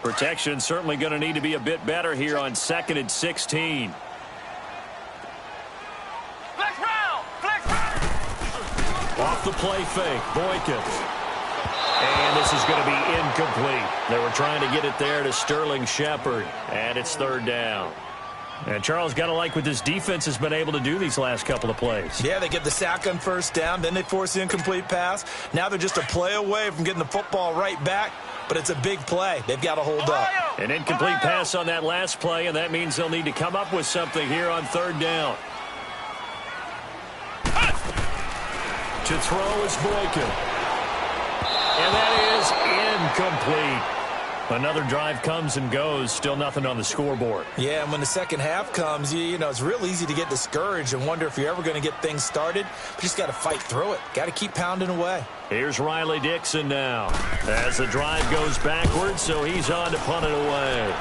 Protection certainly going to need to be a bit better here on 2nd and 16. Off the play fake, Boykin. And this is going to be incomplete. They were trying to get it there to Sterling Shepard. And it's 3rd down. And Charles, got to like what this defense has been able to do these last couple of plays. Yeah, they get the sack on first down. Then they force the incomplete pass. Now they're just a play away from getting the football right back. But it's a big play. They've got to hold up. An incomplete pass on that last play, and that means they'll need to come up with something here on 3rd down. To throw is Boykin. And that is incomplete. Another drive comes and goes, still nothing on the scoreboard. Yeah, and when the second half comes, you know, it's real easy to get discouraged and wonder if you're ever going to get things started. But you just got to fight through it. Got to keep pounding away. Here's Riley Dixon now as the drive goes backwards, so he's on to punt it away.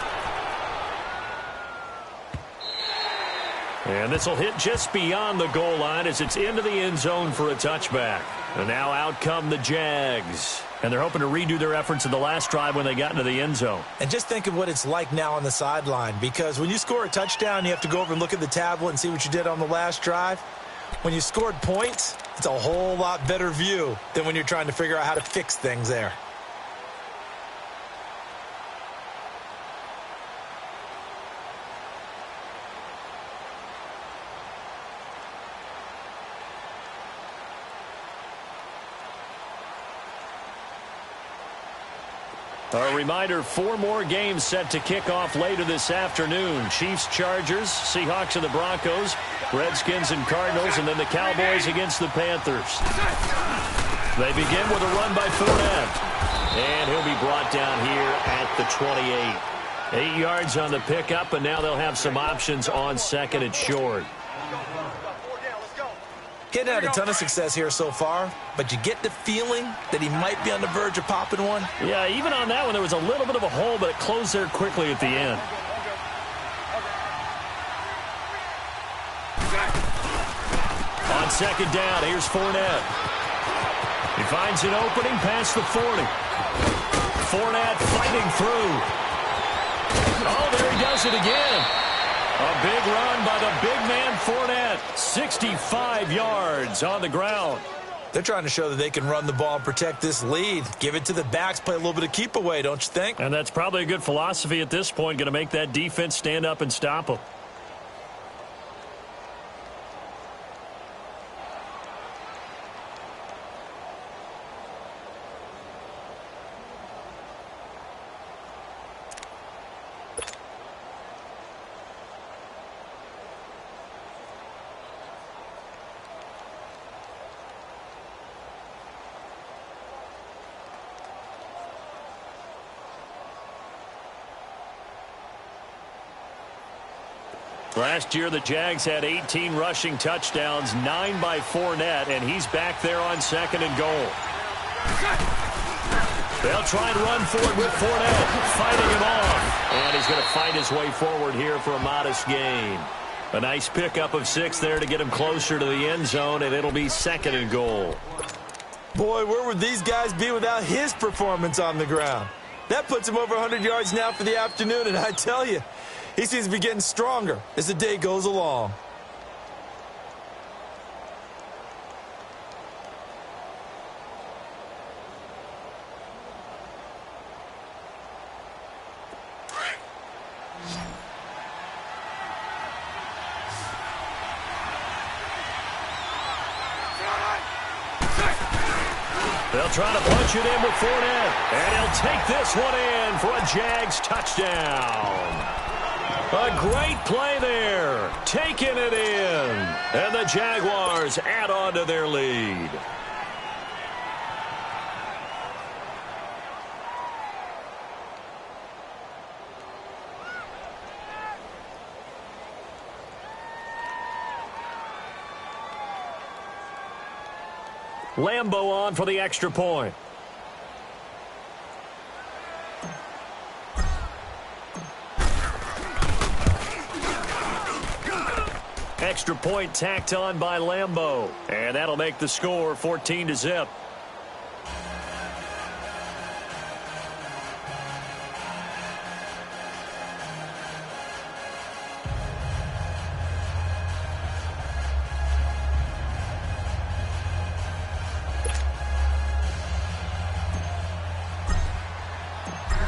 And this will hit just beyond the goal line as it's into the end zone for a touchback. And now out come the Jags. And they're hoping to redo their efforts in the last drive when they got into the end zone. And just think of what it's like now on the sideline, because when you score a touchdown, you have to go over and look at the tablet and see what you did on the last drive. When you scored points, it's a whole lot better view than when you're trying to figure out how to fix things there. A reminder, 4 more games set to kick off later this afternoon. Chiefs, Chargers, Seahawks and the Broncos, Redskins and Cardinals, and then the Cowboys against the Panthers. They begin with a run by Fournette. And he'll be brought down here at the 28. 8 yards on the pickup, and now they'll have some options on 2nd and short. He hadn't had a ton of success here so far, but you get the feeling that he might be on the verge of popping one. Yeah, even on that one, there was a little bit of a hole, but it closed there quickly at the end. On 2nd down, here's Fournette. He finds an opening past the 40. Fournette fighting through. Oh, there he does it again. A big run by the big man Fournette. 65 yards on the ground. They're trying to show that they can run the ball and protect this lead. Give it to the backs, play a little bit of keep away, don't you think? And that's probably a good philosophy at this point, going to make that defense stand up and stop them. Last year, the Jags had 18 rushing touchdowns, 9 by Fournette, and he's back there on 2nd and goal. They'll try and run forward with Fournette, fighting him off. And he's going to fight his way forward here for a modest gain. A nice pickup of 6 there to get him closer to the end zone, and it'll be 2nd and goal. Boy, where would these guys be without his performance on the ground? That puts him over 100 yards now for the afternoon, and I tell you, he seems to be getting stronger as the day goes along. They'll try to punch it in with Fournette, and he'll take this one in for a Jags touchdown. A great play there, taking it in, and the Jaguars add on to their lead. Lambeau on for the extra point. Extra point tacked on by Lambeau. And that'll make the score 14-0.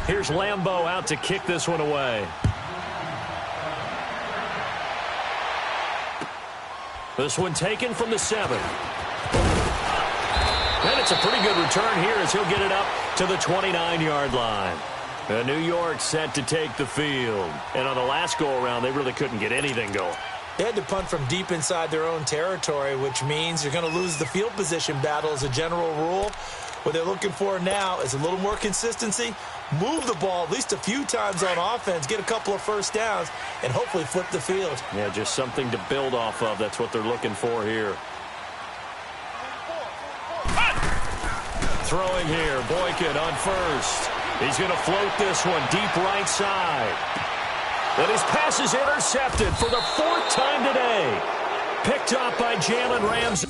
Here's Lambeau out to kick this one away. This one taken from the 7. And it's a pretty good return here as he'll get it up to the 29-yard line. And New York set to take the field. And on the last go-around, they really couldn't get anything going. They had to punt from deep inside their own territory, which means you're going to lose the field position battle as a general rule. What they're looking for now is a little more consistency, move the ball at least a few times on offense, get a couple of first downs, and hopefully flip the field. Yeah, just something to build off of. That's what they're looking for here. Throwing here, Boykin on first. He's going to float this one deep right side. And his pass is intercepted for the 4th time today. Picked up by Jalen Ramsey.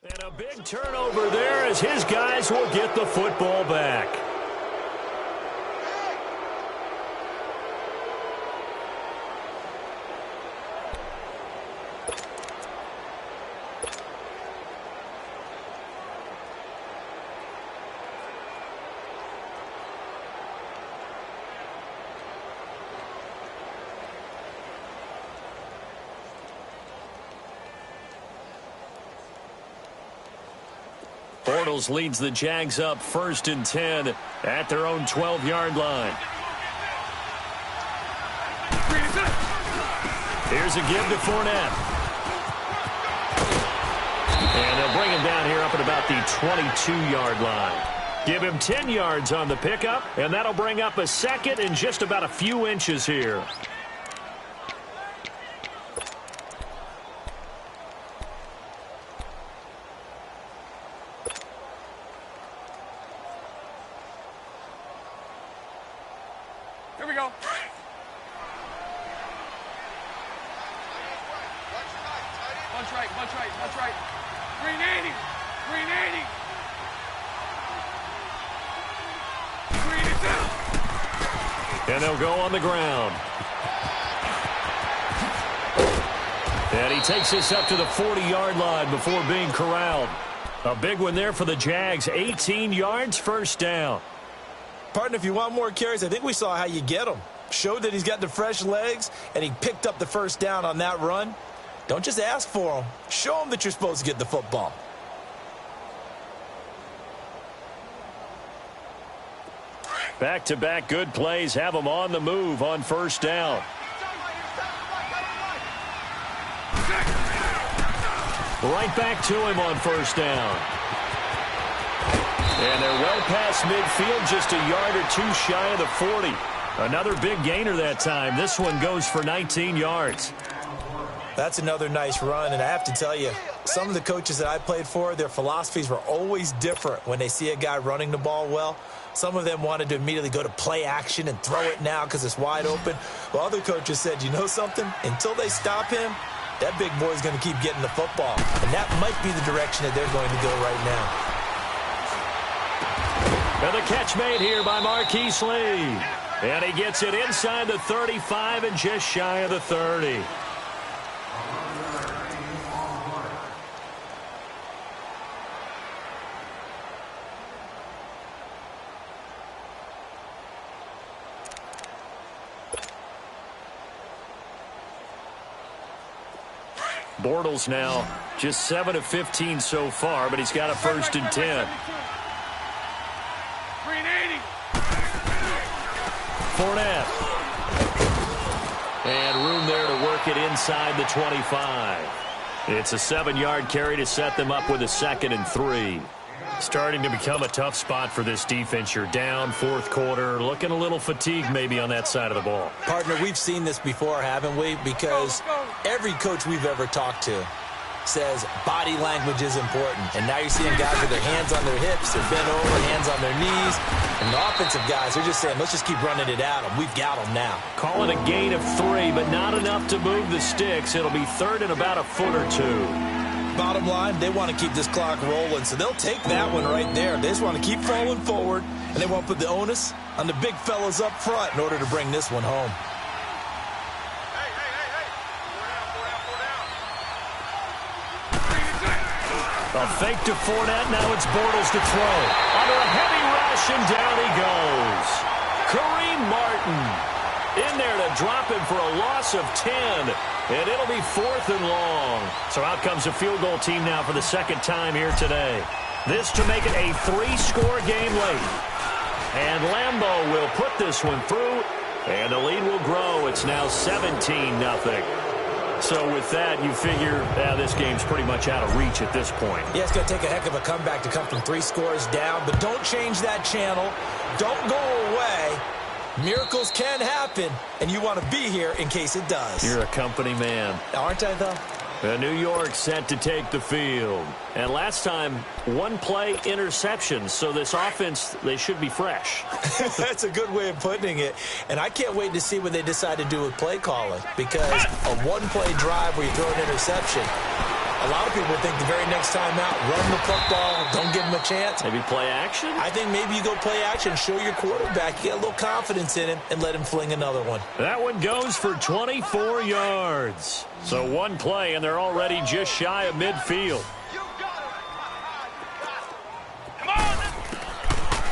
And a big turnover there as his guys will get the football back. Bortles leads the Jags up 1st and 10 at their own 12-yard line. Here's a give to Fournette. And they'll bring him down here up at about the 22-yard line. Give him 10 yards on the pickup, and that'll bring up a 2nd and just about a few inches here. Here we go. Bunch right, bunch right, bunch right. Green 80, green 80. Green is out. And they'll go on the ground. And he takes this up to the 40-yard line before being corralled. A big one there for the Jags. 18 yards, first down. Partner, if you want more carries, I think we saw how you get them. Showed that he's got the fresh legs, and he picked up the first down on that run. Don't just ask for them. Show them that you're supposed to get the football. Back-to-back good plays have them on the move on first down. Right back to him on first down. And they're well past midfield, just a yard or two shy of the 40. Another big gainer that time. This one goes for 19 yards. That's another nice run, and I have to tell you, some of the coaches that I played for, their philosophies were always different when they see a guy running the ball well. Some of them wanted to immediately go to play action and throw it now because it's wide open. Well, other coaches said, you know something? Until they stop him, that big boy's going to keep getting the football. And that might be the direction that they're going to go right now. And the catch made here by Marquise Lee. And he gets it inside the 35 and just shy of the 30. Bortles now just 7 of 15 so far, but he's got a first and 10. Green 80. Fournette. And room there to work it inside the 25. It's a 7-yard carry to set them up with a 2nd and 3. Starting to become a tough spot for this defense. You're down, fourth quarter, looking a little fatigued maybe on that side of the ball. Partner, we've seen this before, haven't we? Because every coach we've ever talked to says body language is important. And now you're seeing guys with their hands on their hips, they're bent over, hands on their knees. And the offensive guys, they're just saying, let's just keep running it at them. We've got them now. Call it a gain of 3, but not enough to move the sticks. It'll be third and about a foot or two. Bottom line, they want to keep this clock rolling, so they'll take that one right there. They just want to keep falling forward, and they want to put the onus on the big fellas up front in order to bring this one home. A fake to Fournette, now it's Bortles to throw. Under a heavy rush, and down he goes. Kareem Martin in there to drop him for a loss of 10. And it'll be 4th and long. So out comes a field goal team now for the second time here today. This to make it a 3-score game late. And Lambeau will put this one through. And the lead will grow. It's now 17-0. So with that, you figure this game's pretty much out of reach at this point. Yeah, it's going to take a heck of a comeback to come from 3 scores down. But don't change that channel. Don't go away. Miracles can happen, and you want to be here in case it does. You're a company man. Aren't I, though? New York set to take the field. And last time, 1-play interceptions. So this offense, they should be fresh. That's a good way of putting it. And I can't wait to see what they decide to do with play calling. Because a 1-play drive where you throw an interception, a lot of people think the very next time out, run the football, don't give him a chance. Maybe play action? I think maybe you go play action, show your quarterback, you get a little confidence in him, and let him fling another one. That one goes for 24 yards. So 1 play, and they're already just shy of midfield.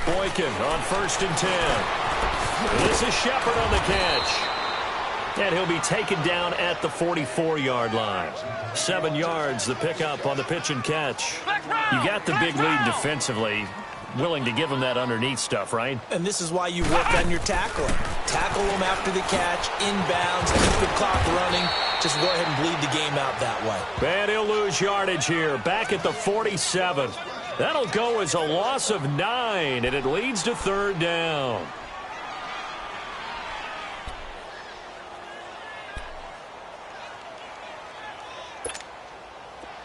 Boykin on 1st and 10. This is Shepard on the catch. And he'll be taken down at the 44-yard line. 7 yards, the pickup on the pitch and catch. You got the big lead defensively. Willing to give him that underneath stuff, right? And this is why you work on your tackling. Tackle them after the catch, inbounds, keep the clock running. Just go ahead and bleed the game out that way. And he'll lose yardage here, back at the 47. That'll go as a loss of 9, and it leads to 3rd down.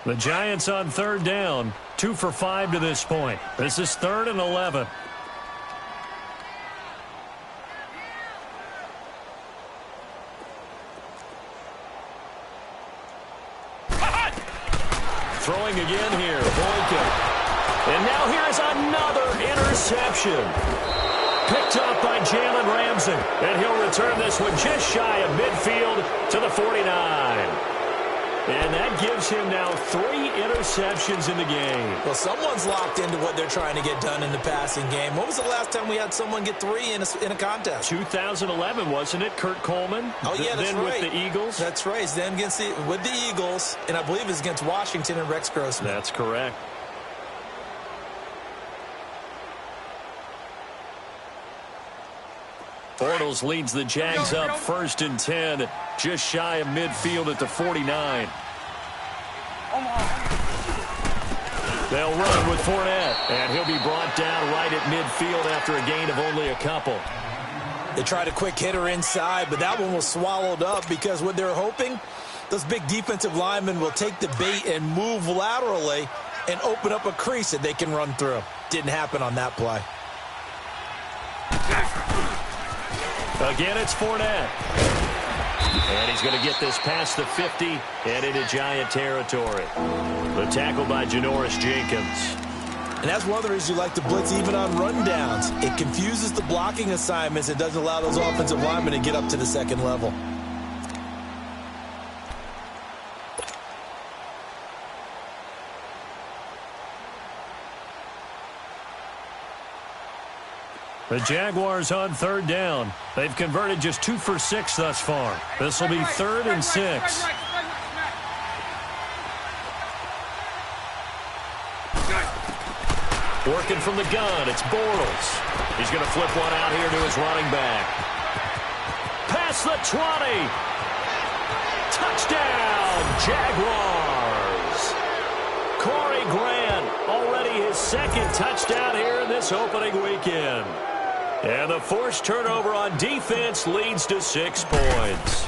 The Giants on 3rd down, 2 for 5 to this point. This is 3rd and 11. throwing again here. Boykin. And now here's another interception. Picked up by Jalen Ramsey. And he'll return this one just shy of midfield to the 49. And that gives him now 3 interceptions in the game. Well, someone's locked into what they're trying to get done in the passing game. When was the last time we had someone get 3 in a contest? 2011, wasn't it? Kurt Coleman? Oh, yeah, that's then right. with the Eagles? That's right. Then with the Eagles, and I believe it's against Washington and Rex Grossman. That's correct. Bortles leads the Jags up 1st and 10, just shy of midfield at the 49. They'll run with Fournette, and he'll be brought down right at midfield after a gain of only a couple. They tried a quick hitter inside, but that one was swallowed up because what they're hoping, those big defensive linemen will take the bait and move laterally and open up a crease that they can run through. Didn't happen on that play. Again, it's Fournette. And he's going to get this past the 50 and into Giant territory. The tackle by Janoris Jenkins. And that's one of the reasons you like to blitz even on rundowns. It confuses the blocking assignments. It doesn't allow those offensive linemen to get up to the second level. The Jaguars on 3rd down. They've converted just 2 for 6 thus far. This will be 3rd and 6. Working from the gun, it's Bortles. He's going to flip one out here to his running back. Past the 20. Touchdown, Jaguars. Corey Grant, already his 2nd touchdown here in this opening weekend. And the forced turnover on defense leads to 6 points.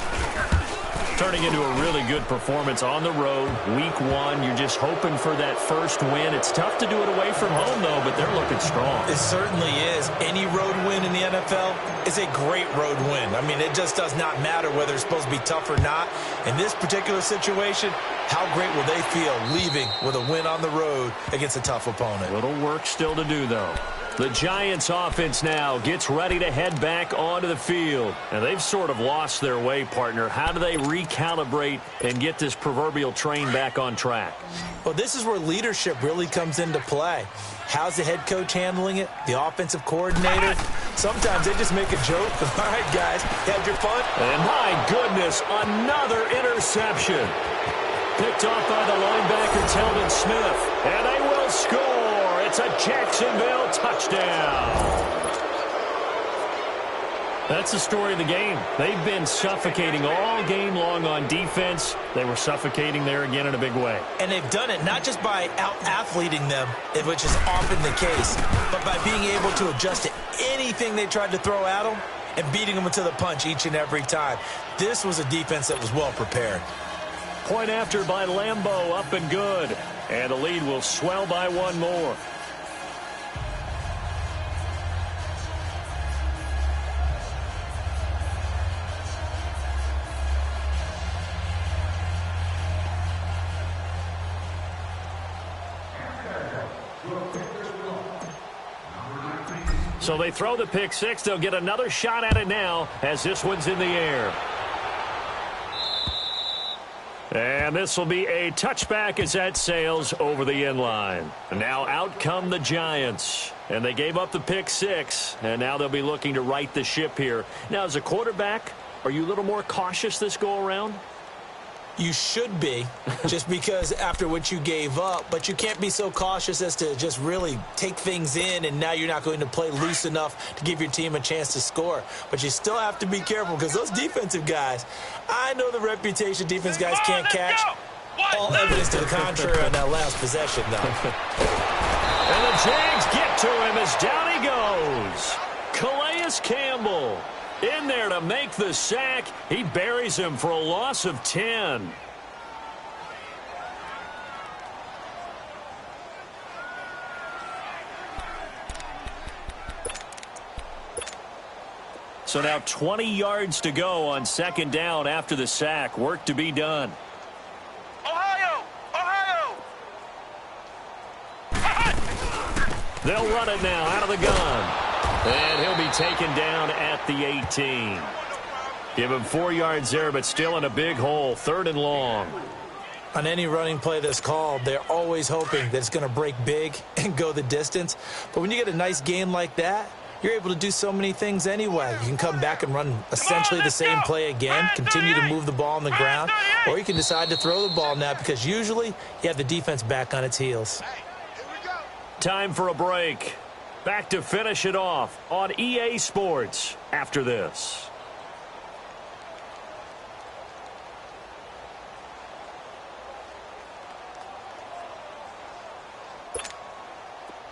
Turning into a really good performance on the road. Week 1, you're just hoping for that first win. It's tough to do it away from home, though, but they're looking strong. It certainly is. Any road win in the NFL is a great road win. I mean, it just does not matter whether it's supposed to be tough or not. In this particular situation, how great will they feel leaving with a win on the road against a tough opponent? Little work still to do, though. The Giants offense now gets ready to head back onto the field. And they've sort of lost their way, partner. How do they recalibrate and get this proverbial train back on track? Well, this is where leadership really comes into play. How's the head coach handling it? The offensive coordinator? Sometimes they just make a joke. All right, guys, have your fun. And my goodness, another interception. Picked off by the linebacker, Telvin Smith. And they will score. It's a Jacksonville touchdown. That's the story of the game. They've been suffocating all game long on defense. They were suffocating there again in a big way. And they've done it not just by out-athleting them, which is often the case, but by being able to adjust to anything they tried to throw at them and beating them to the punch each and every time. This was a defense that was well prepared. Point after by Lambeau, up and good. And the lead will swell by 1 more. So they throw the pick 6. They'll get another shot at it now as this one's in the air. And this will be a touchback as that sails over the end line. Now out come the Giants. And they gave up the pick 6. And now they'll be looking to right the ship here. Now, as a quarterback, are you a little more cautious this go around? You should be, just because after what you gave up. But you can't be so cautious as to just really take things in, and now you're not going to play loose enough to give your team a chance to score. But you still have to be careful because those defensive guys, I know the reputation defense guys can't catch. All evidence to the contrary on that last possession, though. And the Jags get to him as down he goes. Calais Campbell. In there to make the sack. He buries him for a loss of 10. So now 20 yards to go on 2nd down after the sack. Work to be done. Ohio! Ohio! They'll run it now out of the gun. And he'll be taken down at the 18. Give him 4 yards there, but still in a big hole. 3rd and long. On any running play that's called, they're always hoping that it's going to break big and go the distance. But when you get a nice gain like that, you're able to do so many things anyway. You can come back and run essentially the same play again, continue to move the ball on the ground, or you can decide to throw the ball now because usually you have the defense back on its heels. Time for a break. Back to finish it off on EA Sports after this.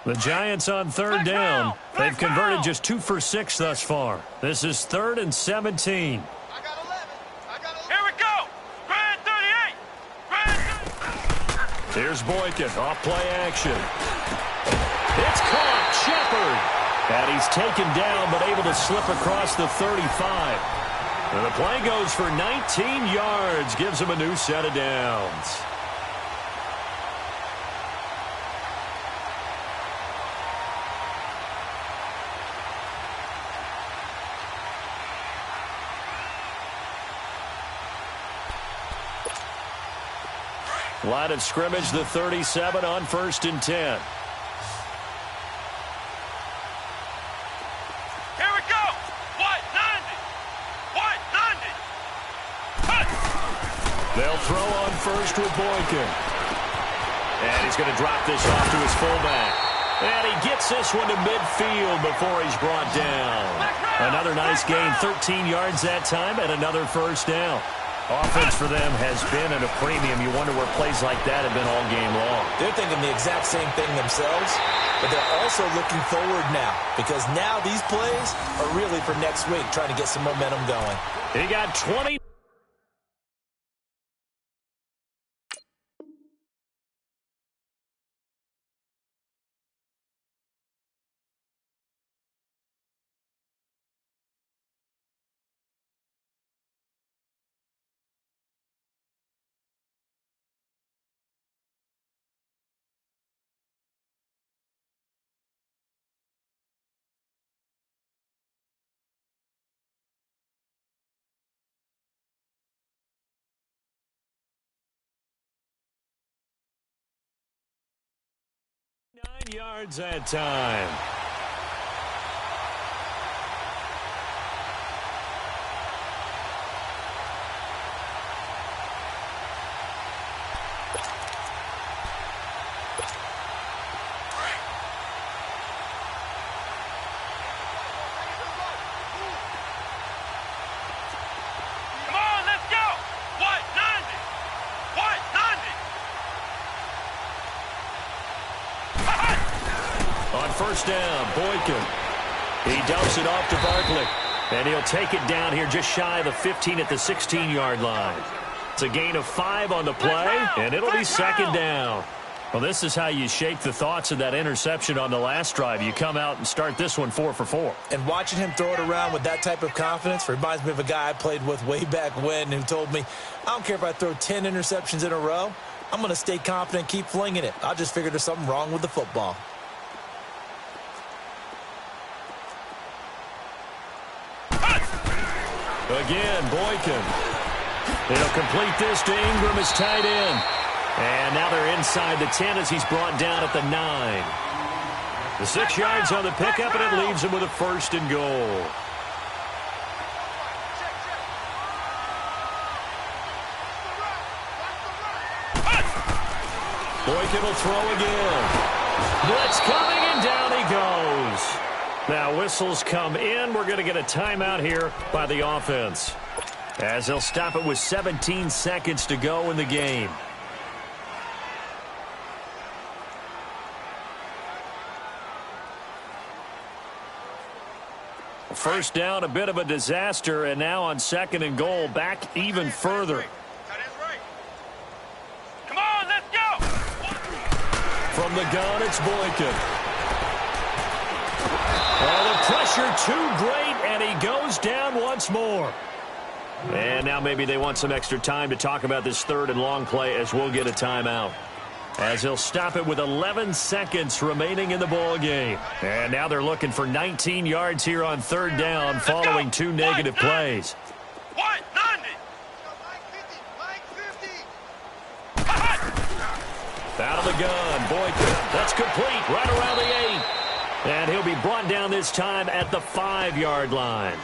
The Giants on 3rd down. They've converted just 2 for 6 thus far. This is 3rd and 17. Here we go. Grand 38. Here's Boykin. Off play action. It's caught. Shepard. And he's taken down but able to slip across the 35. And the play goes for 19 yards. Gives him a new set of downs. Line of scrimmage, the 37 on 1st and 10. Here we go. What? 90. What? 90. Cut. They'll throw on first with Boykin. And he's going to drop this off to his fullback. And he gets this one to midfield before he's brought down. Another nice gain, 13 yards that time, and another 1st down. Offense for them has been at a premium. You wonder where plays like that have been all game long. They're thinking the exact same thing themselves, but they're also looking forward now because now these plays are really for next week, trying to get some momentum going. He got 20. Yards that time. Come on, let's go. What? 90. What? 90. On 1st down, Boykin. He dumps it off to Barkley. And he'll take it down here just shy of the 15 at the 16-yard line. It's a gain of 5 on the play, and it'll be 2nd down. Well, this is how you shake the thoughts of that interception on the last drive. You come out and start this one 4 for 4. And watching him throw it around with that type of confidence reminds me of a guy I played with way back when who told me, I don't care if I throw 10 interceptions in a row. I'm going to stay confident and keep flinging it. I just figured there's something wrong with the football. Again, Boykin. He'll complete this to Ingram as tight end. And now they're inside the 10 as he's brought down at the 9. The 6 yards on the pickup, and it leaves him with a 1st and goal. Boykin will throw again. Blitz coming, and down he goes. Now whistles come in. We're going to get a timeout here by the offense, as they'll stop it with 17 seconds to go in the game. First down, a bit of a disaster, and now on 2nd and goal, back even further. Come on, let's go. From the gun, it's Boykin. Oh, the pressure too great, and he goes down once more. And now maybe they want some extra time to talk about this 3rd and long play as we'll get a timeout. as he'll stop it with 11 seconds remaining in the ball game. And now they're looking for 19 yards here on third down following two negative plays. 190. Out of the gun, Boykin. That's complete right around the 8. And he'll be brought down this time at the 5-yard line.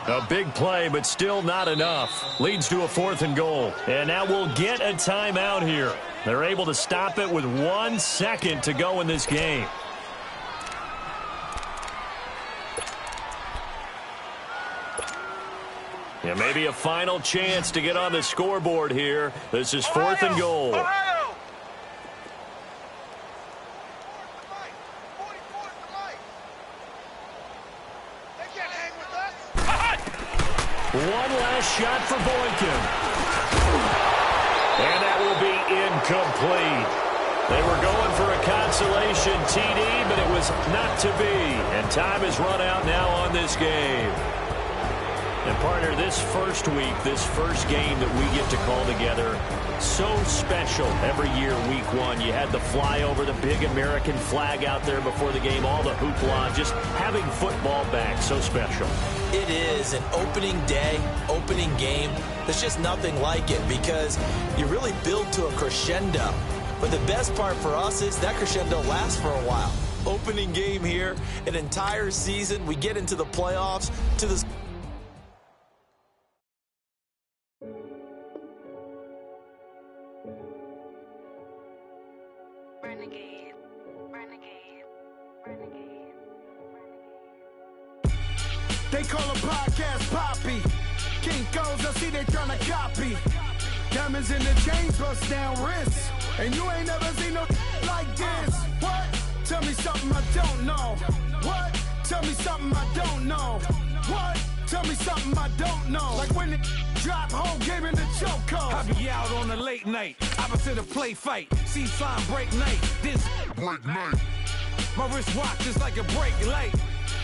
A big play, but still not enough. Leads to a 4th and goal. And now we'll get a timeout here. They're able to stop it with 1 second to go in this game. And maybe a final chance to get on the scoreboard here. This is 4th and goal. One last shot for Boykin. And that will be incomplete. They were going for a consolation TD, but it was not to be. And time has run out now on this game. And partner, this first week, this first game that we get to call together, so special every year, week 1. You had the flyover, the big American flag out there before the game, all the hoopla, just having football back, so special. It is an opening day, opening game. There's just nothing like it because you really build to a crescendo. But the best part for us is that crescendo lasts for a while. Opening game here, an entire season. We get into the playoffs to this. They call a podcast Poppy. Kinkos, I see they tryna copy. Diamonds in the chains, bust down wrists. And you ain't never seen no like this. What? Tell me something I don't know. What? Tell me something I don't know. What? Tell me something I don't know. Like when it drop home, game in the chokehold. I be out on a late night, opposite a play fight. See sign break night, this break night. My wristwatch is like a break light.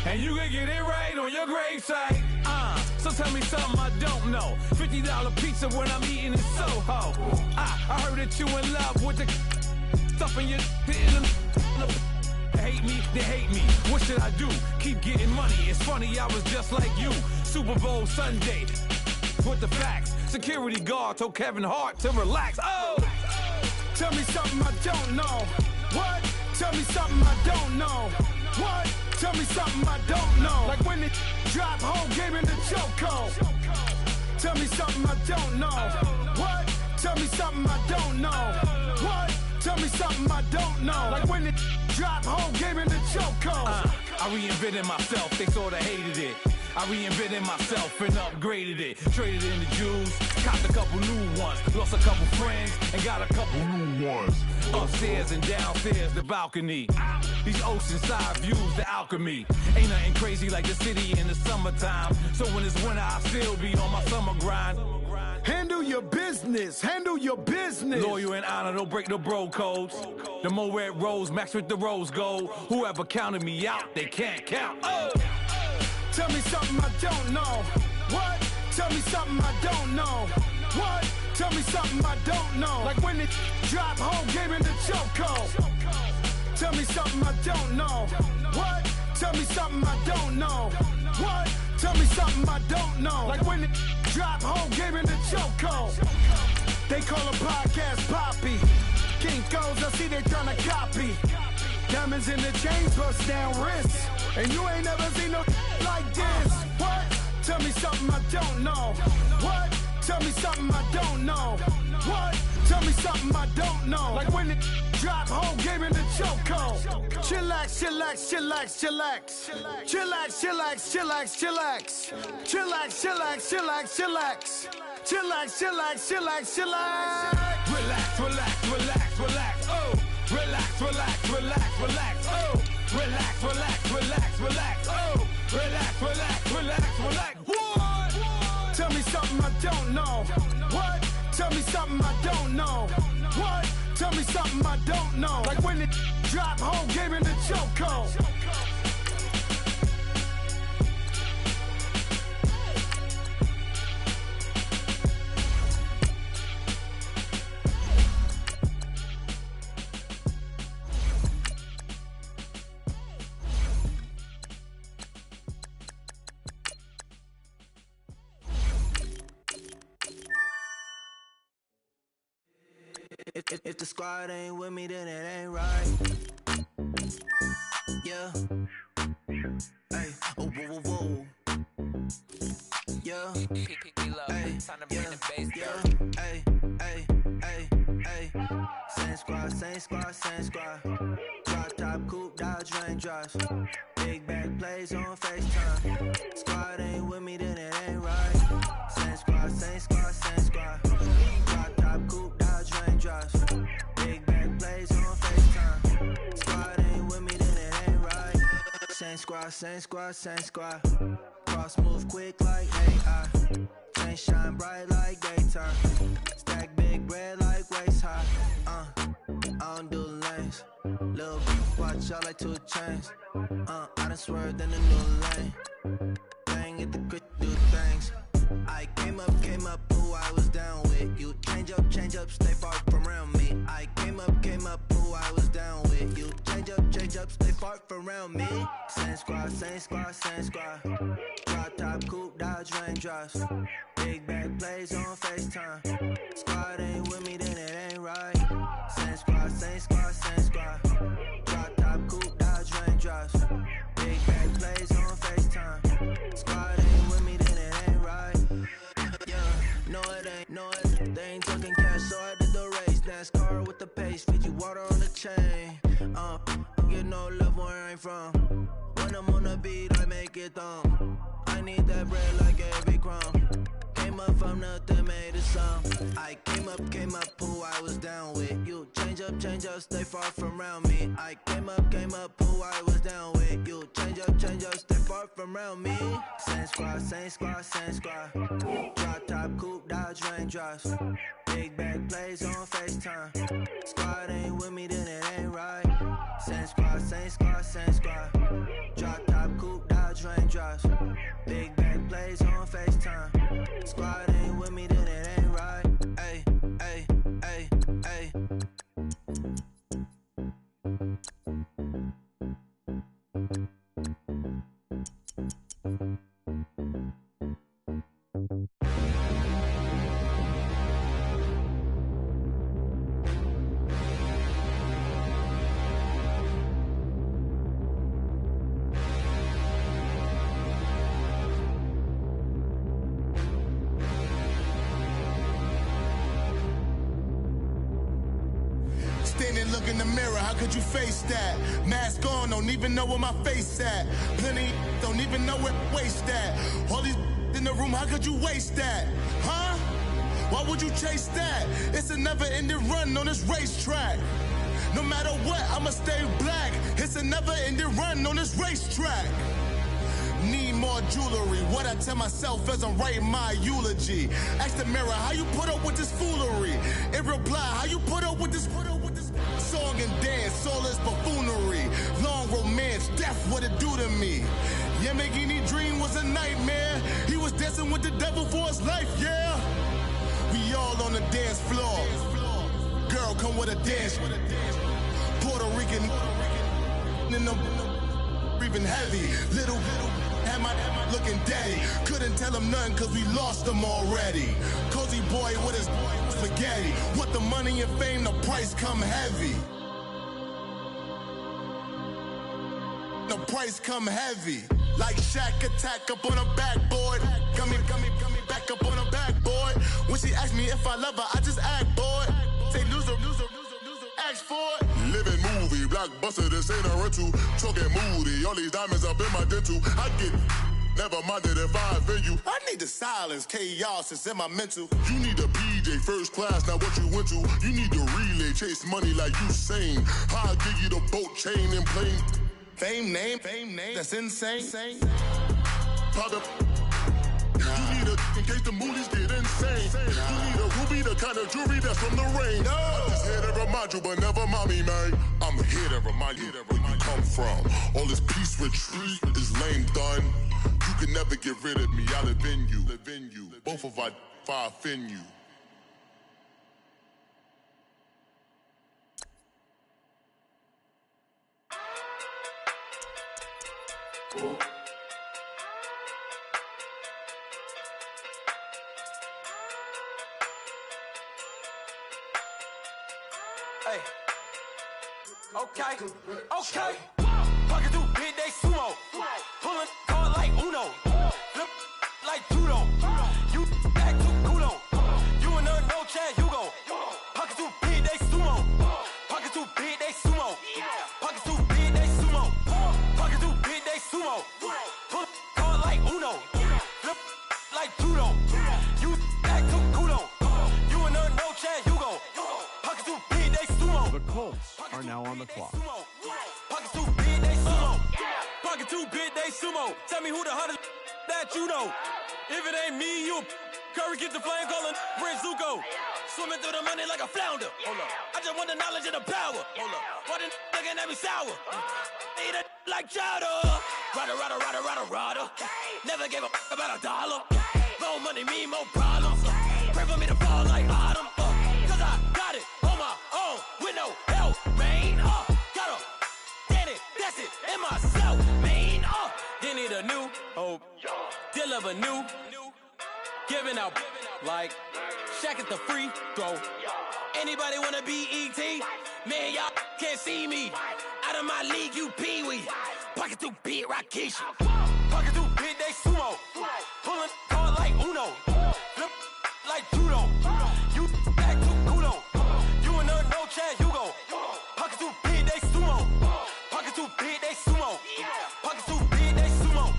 And you can get it right on your gravesite. So tell me something I don't know. $50 pizza when I'm eating in Soho. I heard that you in love with the stuff in your hate me, they hate me. What should I do? Keep getting money. It's funny, I was just like you. Super Bowl Sunday with the facts. Security guard told Kevin Hart to relax. Oh! Tell me something I don't know. What? Tell me something I don't know. What? Tell me something I don't know. Like when it drop home, game in the chokehold. Tell me something I don't know. What? Tell me something I don't know. What? Tell me something I don't know. Like when it drop home, game in the chokehold. I reinvented myself, they sorta hated it. I reinvented myself and upgraded it. Traded in the Jews, copped a couple new ones. Lost a couple friends and got a couple new ones. Upstairs and downstairs, the balcony. These oceanside views, the alchemy. Ain't nothing crazy like the city in the summertime. So when it's winter, I still be on my summer grind. Handle your business, handle your business. Loyal and honor, don't break no bro codes. The more red rose, max with the rose gold. Whoever counted me out, they can't count. Oh! Tell me something I don't know. What? Tell me something I don't know. What? Tell me something I don't know. Like when it drop home, game in the chokehold. Tell me something I don't know. What? Tell me something I don't know. What? Tell me something I don't know. Like when it drop home, game in the chokehold. They call a podcast Poppy. Kinkos, I see they tryna copy. Diamonds in the chains, bust down wrists. And you ain't never seen no like this. What? Tell me something I don't know. What? Tell me something I don't know. What? Tell me something I don't know. Like when it drop home, game in the chokehold. Chillax, chillax, chillax, chillax. Chillax, chillax, chillax, chillax. Chillax, chillax, chillax, chillax. Chillax, chillax, chillax, chillax. Relax, relax, relax, relax. Oh! Relax, relax, relax, relax. Oh! Relax, relax, relax, relax. Oh! Relax, relax, relax, relax. What? Tell me something I don't know. What? Tell me something I don't know. What? Tell me something I don't know. Like when it drop home, game in the chokehold. If the squad ain't with me, then it ain't right. Yeah. Hey. Oh, whoa, whoa, whoa. Yeah. Hey. Yeah. Hey. Hey. Hey. Hey. Same squad, same squad, same squad. Drop top, coupe, Dodge raindrops. Big back plays on FaceTime. Squad ain't with me, then it ain't right. Same squad, same squad, same squad. Drop top, coupe, Dodge raindrops. Big back plays on FaceTime. Squad ain't with me, then it ain't right. Same squad, same squad, same squad. Cross move quick like AI. Chain shine bright like daytime. Stack big bread like waist high. I don't do lanes. Lil' watch out like 2 chains. I done swerved in a new lane. Bang at the crit, do things. I came up, who I was down with. You change up, stay far from around me. I came up, who I was down with. You change up, stay far from around me. Same squad, same squad, same squad. Drop top, coupe, Dodge raindrops. Big back plays on FaceTime. Squad ain't with me, then it ain't right. Same squad, same squad, same squad. Drop top, coupe, Dodge raindrops. Big back plays on FaceTime. Squad ain't with me, then it ain't right. Yeah, no it ain't, no it. They ain't talking cash, so I did the race. NASCAR with the pace, feed you water on the chain. Get no love where I'm from. When I'm on the beat, I make it thumb. I need that bread like every crumb. Came up from nothing, made it some. I came up, who I was down with. You change up, stay far from around me. I came up, who I was down with. You change up, stay far from around me. Same squad, same squad, same squad. Drop top, coupe, Dodge raindrops. Big back plays on FaceTime. Squad ain't with me, then it ain't right. Same squad, same squad, same squad. Drop top, coupe, Dodge raindrops. Big back plays on FaceTime. Squad ain't with me, then it ain't right. Ay, ay, ay, ay. Standing, look in the mirror, how could you face that? Mask on, don't even know where my face at. Plenty, don't even know where waist at. All these in the room, how could you waste that? Huh? Why would you chase that? It's a never-ending run on this racetrack. No matter what, I'ma stay black. It's a never-ending run on this racetrack. Need more jewelry, what I tell myself as I'm writing my eulogy. Ask the mirror, how you put up with this foolery? In reply, how you put up with this song and dance, all this buffoonery. Long romance, death, what it do to me? Yamagini dream was a nightmare. He was dancing with the devil for his life, yeah. We all on the dance floor. Girl, come with a dance. Puerto Rican in them breathing heavy. Little am I looking daddy. Couldn't tell him nothing cause we lost him already. Cozy boy with his spaghetti. Want the money and fame, the price come heavy. The price come heavy. Like Shaq attack up on a backboard. Gummy, back up on a backboard. When she asked me if I love her, I just act bored. Say loser, ask for it. Living movie, blockbuster, this ain't a rental. Talking moody, all these diamonds up in my dental. I get never minded if I offend you. I need the silence, chaos is in my mental. You need a PJ, first class, not what you went to. You need the relay, chase money like you sane. I'll give you the boat, chain, and plane. Fame name, that's insane. Pop up. You need a, in case the movies get insane. You need a ruby, the kind of jewelry that's from the rain. I'm just here to remind you, but never mind me, man. I'm here to remind you where you come from. All this peace retreat is lame done. You can never get rid of me, I live in you. Both of us, if I offend you. Hey. Okay. Pocket too big, they sumo. Pulling card like Uno. Flip like judo. You act too kudo. You and her no Chad Hugo. Pocket too big, they sumo. Pocket too big, they sumo. Pocket too big, they sumo. Pocket too big, they sumo. Pull card like Uno. Flip like judo. You act too kudo. You and her no Chad Hugo. Pocket too big, they sumo. The Colts are now on the clock. Pocket too big, they sumo. Pocket too big, they sumo. Tell me who the hottest that you know. If it ain't me, you Curry get the flame calling Prince Zuko. Swimming through the money like a flounder. Hold up. I just want the knowledge and the power. Hold up. Why the looking at me sour? Eat it like chowder. Rada. Never gave a about $1. More money mean more problems. Pray for me to fall like autumn. Cause I got it on my own with no help, man. Got a that's it, in myself, man. They need a new hope, deliver a new, giving out like Shaq at the free throw. Anybody wanna be E.T.? Man, y'all can't see me. Out of my league, you pee-wee. Pocket too big, Rakeisha. Pocket too big, they sumo. Pulling card like Uno. Flip like judo. You act too kudo. You and her no Chad Hugo. Pocket too big, they sumo. Pocket too big, they sumo. Pocket too big, they sumo.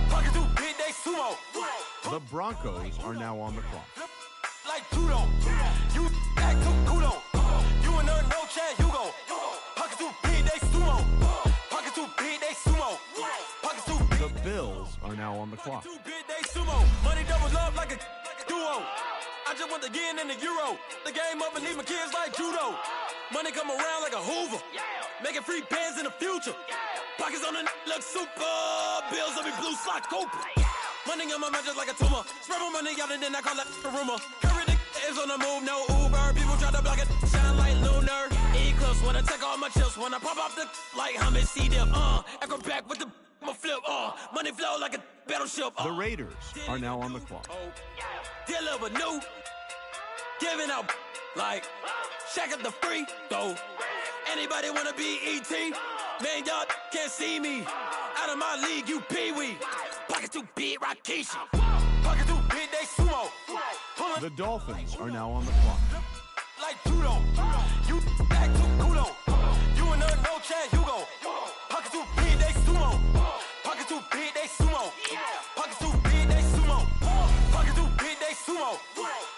Pocket too big, they sumo. The Broncos are now on the clock. Like judo. You act too kudo. You and her no Chad Hugo. Pocket too big, they sumo. Pocket too big, they sumo. Pocket too big. The Bills are now on the clock. Too big, they sumo. Money doubles up like a duo. I just want the yen and the euro. The game up and leave my kids like judo. Money come around like a Hoover. Making free bands in the future. Pockets on the look super. Bills on me blue slot Cooper. Money on my mind just like a tumor. Spread my money out and then I call it a rumor. Curry the is on the move, no Uber. People try to block it, shine like lunar. Eclipse when I take all my chips. When I pop off the like hummus C-dip. Echo back with the flip. Money flow like a battleship. The Raiders are now on the clock. Deliver new. Giving out like Shaq at the free throw. Anybody wanna be E.T.? Man, y'all can't see me. Out of my league, you pee-wee. Pocket too big, Rakeisha. Pocket too big, they sumo. The Dolphins are now on the clock. Like judo. You act too kudo. You and her no Chad Hugo. Pocket too big, they sumo. Pocket too big, they sumo. Pocket too big, they sumo. Pocket too big, they sumo.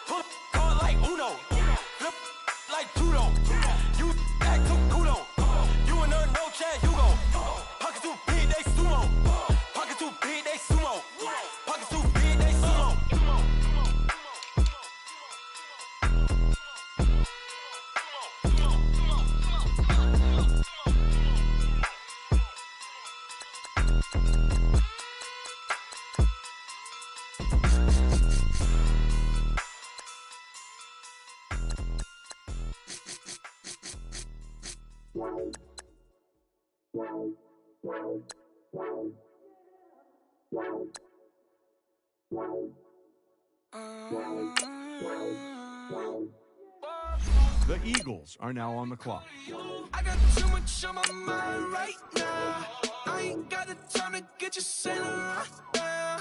Pull card like Uno. Flip like judo. You act too kudo. You and her no Chad Hugo. Pocket too big, they sumo. Pocket too big, they sumo. Pocket too big, they sumo. The Eagles are now on the clock. I got too much on my mind right now. I ain't got the time to get you sailing right now.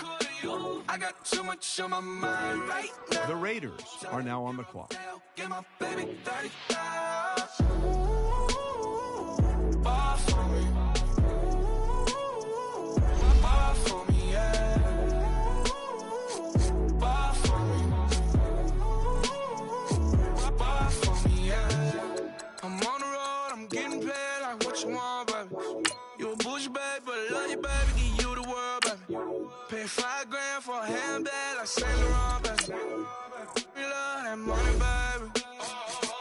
I got too much on my mind right now. The Raiders are now on the clock. Get my baby 30,000. Bar for me. Bar for me, yeah. Bar for me. Bar for me, yeah. I'm on the road, I'm getting paid like what you want, baby. You a bougie, baby, but I love you, baby. Give you the world, baby. Pay $5 grand for a handbag like Saint Laurent, baby. We love that money, baby.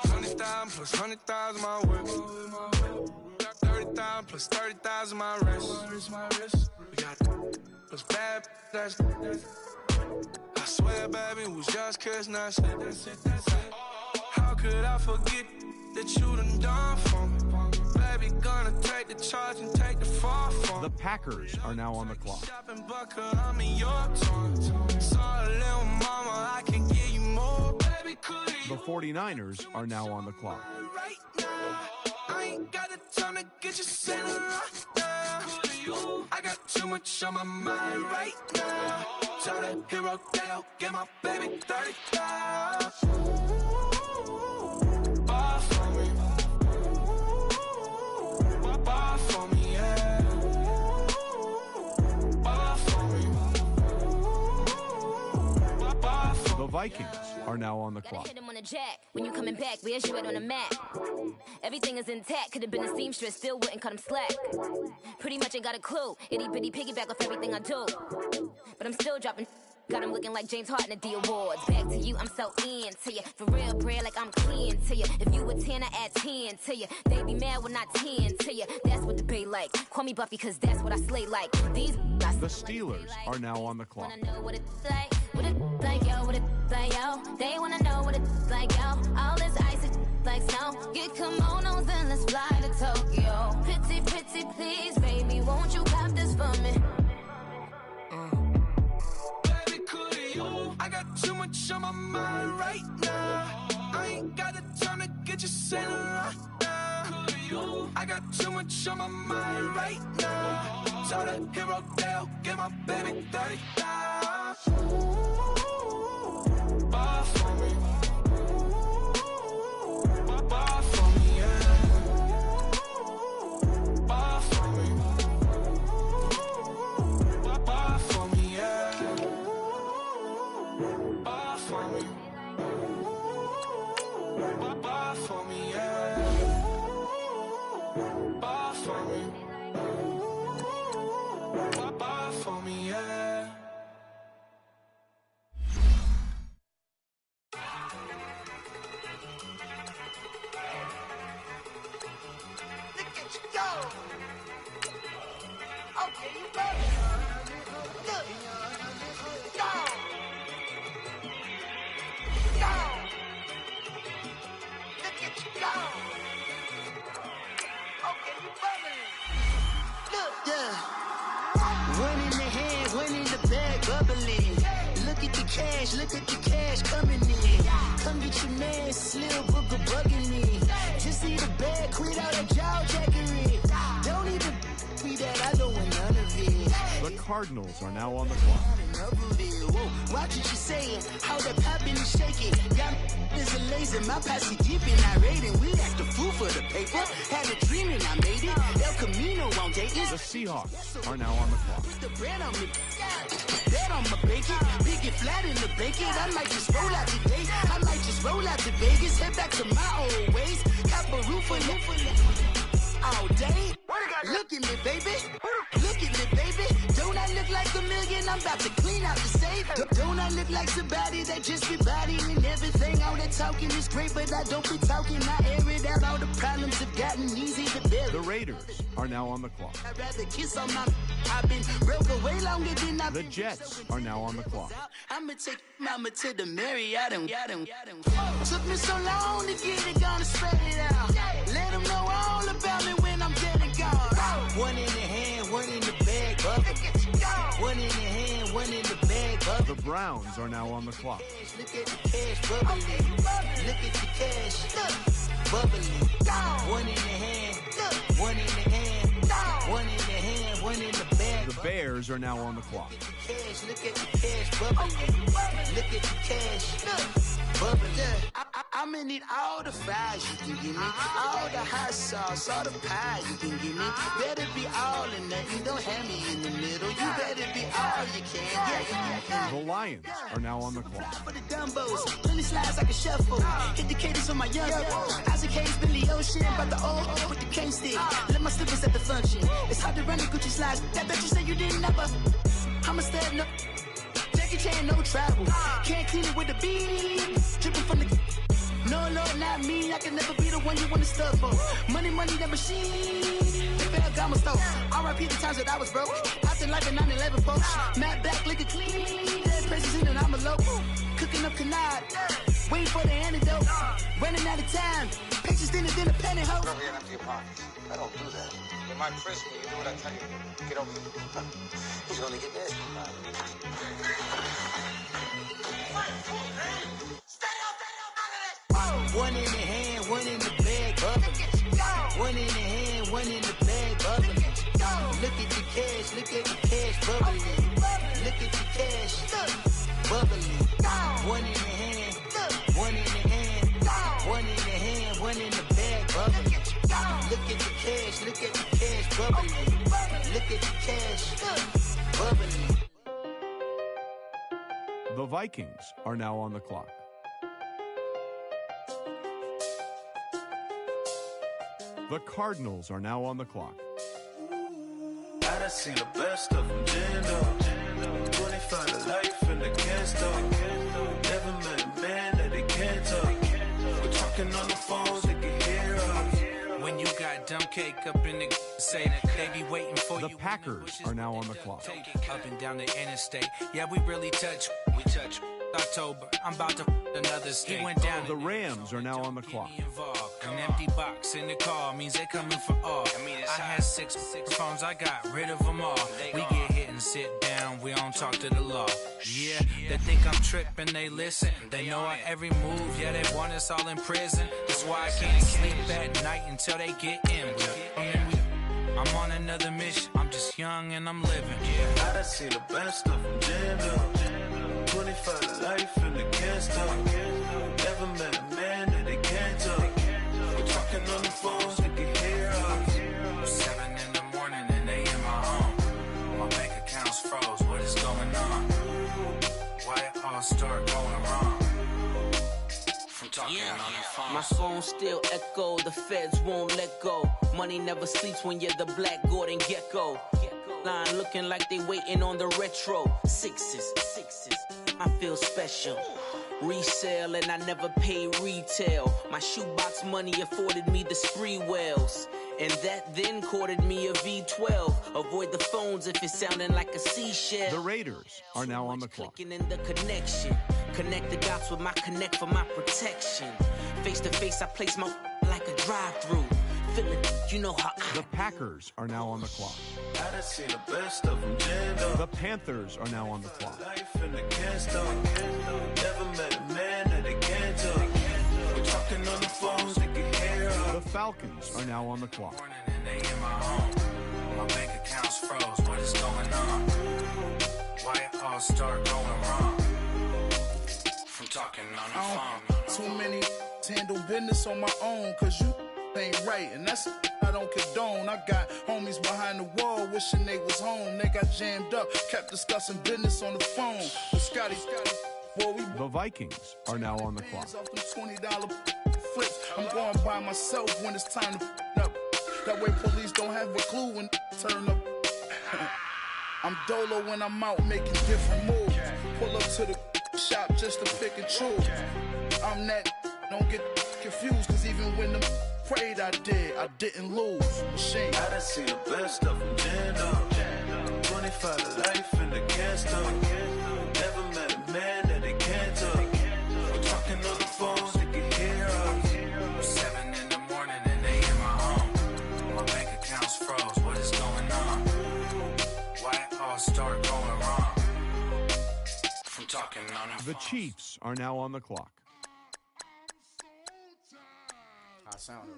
100,000 plus 100,000 my whip. 30,000 plus 30,000 my wrist. We got plus bad, that's I swear, baby, it was just kiss, that's it. How could I forget that you done for me? Baby, gonna take the charge and take the fall for me. The Packers are now on the clock. Shopping buckle, I'm in your tongue. Sorry, little mama, I can give you more. Baby, could The 49ers are now on the clock. right now? ain't got the time to get you sent right now. I got too much on my mind right now. Tell the hero down, get my baby 30,000. Bar for me. Bar for me, yeah. Bar for me. Bar for me. The Vikings are now on the Gotta clock. hit him on the jack. When you coming back, where's you at on the map? Everything is intact. Could have been a seamstress, still wouldn't cut him slack. Pretty much ain't got a clue. Itty bitty piggyback off everything I do. But I'm still dropping. Got him looking like James Harden at the awards. Back to you, I'm so into you. For real, bread, like I'm clean to you. If you a 10, I add 10 to you. They be mad when I 10 to you. That's what the bay like. Call me Buffy, cause that's what I slay like. These The Steelers are now on the clock. wanna know what it's like. What it like, yo, what it like, yo. They wanna know what it's like, yo. All this ice is like snow. Get kimonos and let's fly to Tokyo. Pretty, pretty, please, baby, won't you cop this for me? I got too much on my mind right now. I ain't got the time to get you sent right now. I got too much on my mind right now. Tell the hero down, get my baby 30,000. Bar for me. Bar for me, yeah. Bar for me. Bar for me, yeah. Bar for me. Bar for me, yeah. Bar for me. Bar for me, yeah. Look at you go. Okay, you better. Look. Go. Go. Look at you go. Okay, you better. Look, yeah. One in the hand, one in the bag, bubbling. Look at the cash coming in. Come get your man, Slim Booker bugging me. Just see the bag, quit all that jaw jackery. Don't even be that, I don't want none of it. The Cardinals are now on the clock. Watch what you saying, how that poppin' and shaking. Got is a laser, my posse deep and irate, and we act a fool for the paper. Had a dream and I made it. El Camino on Dayton. The Seahawks are now on the clock. Put the bread on me, bread on my bacon. Big it flat in the bacon. I might just roll out today. I might just roll out to Vegas. Head back to my old ways. Cop a roof for all day. Look at me, baby. Look at me, baby. Don't I look like a million? I'm about to clean out the safe. Don't I look like somebody that just be bodying everything? All that talking is great, but I don't be talking. I air it out. All the problems have gotten easy to bear. The Raiders are now on the clock. I'd rather kiss on my. I've been broke away longer than I've been. The Jets are now on the clock. I'ma take mama to the Marriott and took me so long to get it, gonna spread it out. Let them know all about me when I'm dead and gone. One in the hand, one in the bag, bubble. One in the hand, one in the bag, bubble. The Browns are now on the clock. Look at the cash bubbling. Look at the cash bubbling. One in the hand, one in the hand, one in the hand, one in the bag. The Bears are now on the clock. Look at the cash bubbling. Look at the cash bubbling. I'ma need all the fries you can give me, all the hot sauce, all the pie you can give me. Better be all in nothing, don't have me in the middle. You better be all you can. Yeah. The Lions are now on the clock. For the Dumbos, plenty slides like a shuffle. Hit the cadence on my young. Isaac Hayes, Billy Ocean, about the old with the cane stick. Let my slippers at the function. It's hard to run the Gucci slides. That bet you say you didn't never. I'ma stand up. Jackie Chan, no travel. Can't clean it with the beat. Dripping from the. No, Lord, not me. I can never be the one you want to stuff for. Money, that machine. The bell got my stove. R.I.P. the times that I was broke. Out in life in 9/11, folks. Matt Black, liquor clean. Dead places in and I'm a local. Cooking up canard. Waiting for the antidote. Running out of time. Patience thinner than a penny hoe. Over here and empty your pockets. I don't do that. You might frisk me. You do what I tell you. Get over here. He's gonna get nasty. One in the hand, one in the bag, bubbling. One in cash, look at the cash bubbling. Look at the cash bubbling. One in the hand, one in the hand, one in the hand, one in the bag bubbling. Look at the cash, look at the cash bubbling. Look at the cash bubbling. The Vikings are now on the clock. The Cardinals are now on the clock. I done seen the best of them, Jando. 25 to life and they can't stop. Never met a man that they can't talk. We're talking on the phones, they can hear us. When you got dumb cake up in the say that they be waiting for you. The Packers are now on the clock. Take it up and down the interstate. Yeah, we really touch. We touch. October, I'm about to another state. He went down. The Rams are now on the clock. An empty box in the car means they coming for all. I had six phones, I got rid of them all. We get hit and sit down, we don't talk to the law. Yeah, they think I'm tripping, they listen. They know our every move, yeah, they want us all in prison. That's why I can't sleep at night until they get in. I'm on another mission, I'm just young and I'm living. Yeah, I done seen the best of them, Jando. 25 to life and they can't stop. Never met a man that they can't talk. We're talking on the phones, they can hear us. 7 in the morning and they in my home. My bank account's froze, what is going on? Why it all start going wrong? From talking on the phone. My phone still echo, the feds won't let go. Money never sleeps when you're the Black Gordon Gecko. Line looking like they waiting on the retro. Sixes, I feel special. Resale and I never pay retail. My shoebox money afforded me the spree wells. And that then courted me a V12. Avoid the phones if it's sounding like a seashell. The Raiders are now on the clock. In the connection. Connect the dots with my connect for my protection. Face to face, I place my like a drive-through. You know how The Packers are now on the clock. I done seen the best of them, Jando. The Panthers are now on the clock. Life and they can't stop. Never met a man that they can't talk. We're talking on the phones, they can hear us. The Falcons are now on the clock. And they in my home. My bank account's froze, what is going on? Why it all start going wrong? From talking on the phone. Too many handle business on my own, cause you ain't right, and that's I don't condone. I got homies behind the wall wishing they was home. They got jammed up, kept discussing business on the phone. But Scotty, boy, we The Vikings are now on the clock. off them $20 flips. I'm going by myself when it's time to up. That way police don't have a clue when turn up. I'm dolo when I'm out making different moves. Pull up to the shop just to pick and choose. I'm that, don't get confused, cause even when the prayed I didn't lose. Machine. I done seen the best of them, Jando. 25 to life and they can't stop. Never met a man that they can't talk. We're talking on the phones, they can hear us. 7 in the morning and they in my home. My bank account's froze, what is going on? Why it all start going wrong? From talking on The Chiefs are now on the clock. I sound it.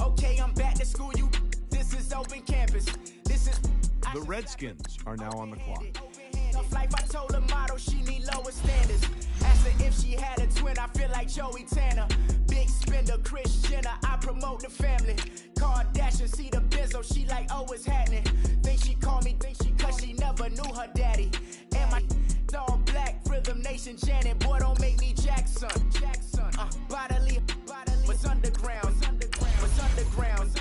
Okay, I'm back to school. This is open campus. This is The Redskins are now on the clock. Tough life, I told her motto, she need lower standards. Asked her if she had a twin, I feel like Joey Tanner. Big spender, Kris Jenner, I promote the family. Kardashian, see the Benzo, she like, oh, it's happening. Think she called me, cause she never knew her daddy. And my all black, Rhythm Nation, Janet, boy, don't make me Jackson. Bodily, what's underground? What's underground?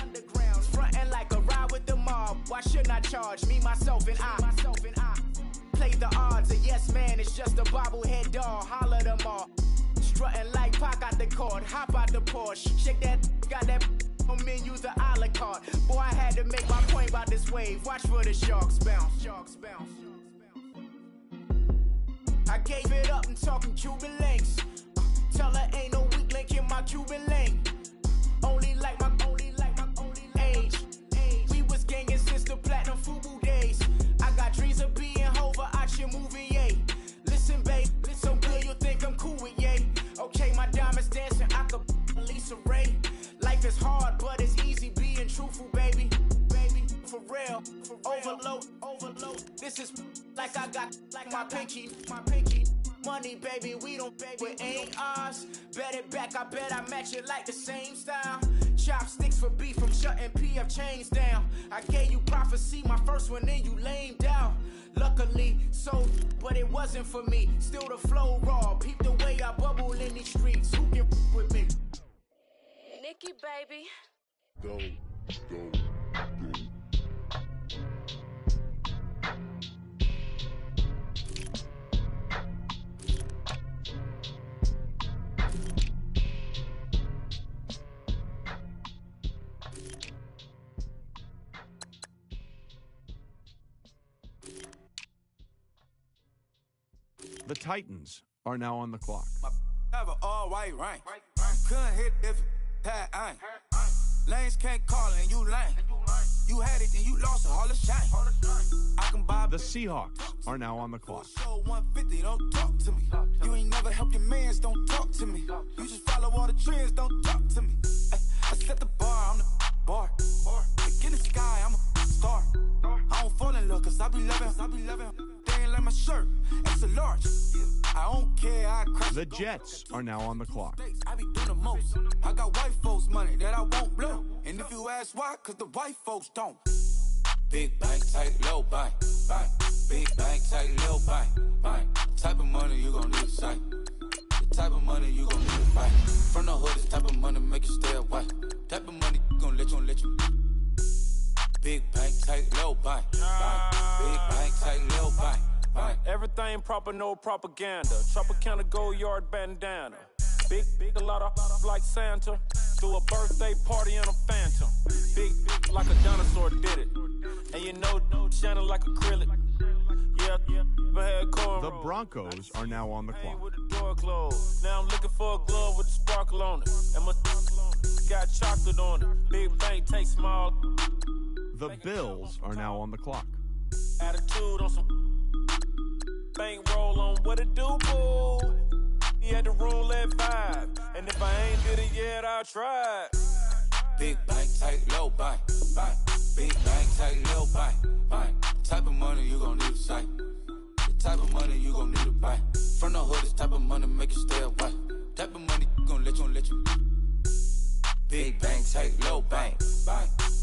Frontin' like a ride with the mob. Why shouldn't I charge me, myself, and I? Play the odds, a yes man is just a bobblehead doll. Holler them all. Strutting like Pac out the court, hop out the Porsche. Shake that, got that on menu, the a la carte. Boy, I had to make my point about this wave. Watch for the sharks bounce. Sharks bounce. I gave it up, I'm talking Cuban links. Tell her ain't no weak link in my Cuban link. Only like my age. We was gangin' since the platinum food This is like I got like my pinky. Money, baby, we don't pay with ain't ours. Bet it back, I bet I match it like the same style. Chopsticks for beef from shutting PF chains down. I gave you prophecy, my first one, then you lamed out. Luckily, so, but it wasn't for me. Still the flow raw, peep the way I bubble in these streets. Who can with me? Nikki, baby. Go. The Titans are now on the clock. Have an all-white rank. Couldn't hit if it had ain't. Lanes can't call it and you lame. You had it and you lost it, all the shame. I can buy The Seahawks are now on the clock. show 150, don't talk to me. You ain't never help your mans, don't talk to me. You just follow all the trends, don't talk to me. I set the bar, I'm the bar. Like in the sky, I'm a star. I don't fall in love, cause I be loving. They ain't like my shirt, it's a large. I don't care, I crash. The Jets are now on the clock. I be doing the most. I got white folks' money that I won't blow. And if you ask why, cause the white folks don't. Big bank, tight, low bank. Big bank, tight, low bank. Type of money you gon' need to sight. The type of money you gon' need to buy. From the hood, this type of money make you stay away. Type of money gon' let you. Big bank, tight, low bank. Big bank, tight, low bank. Everything proper, no propaganda. Tropicana gold yard bandana. Big, a lot of like Santa. Threw a birthday party in a phantom. Big, like a dinosaur did it. And you know, shining like acrylic. Yeah, had corn. The Broncos are now on the clock. With the door closed. Now I'm looking for a glove with a sparkle on it. And my got chocolate on it. Big bank, take small. The Bills are now on the clock. Attitude on some bankroll on what it do, boo. He had the roulette vibe, and if I ain't did it yet, I'll try. Big bank, tight, low bank. Big bank, tight, low bank. Type of money you gon' need to sight. The type of money you gon' need to buy. From the hood, this type of money make you stay away. Type of money gon' let you. Big bank, tight, low bank.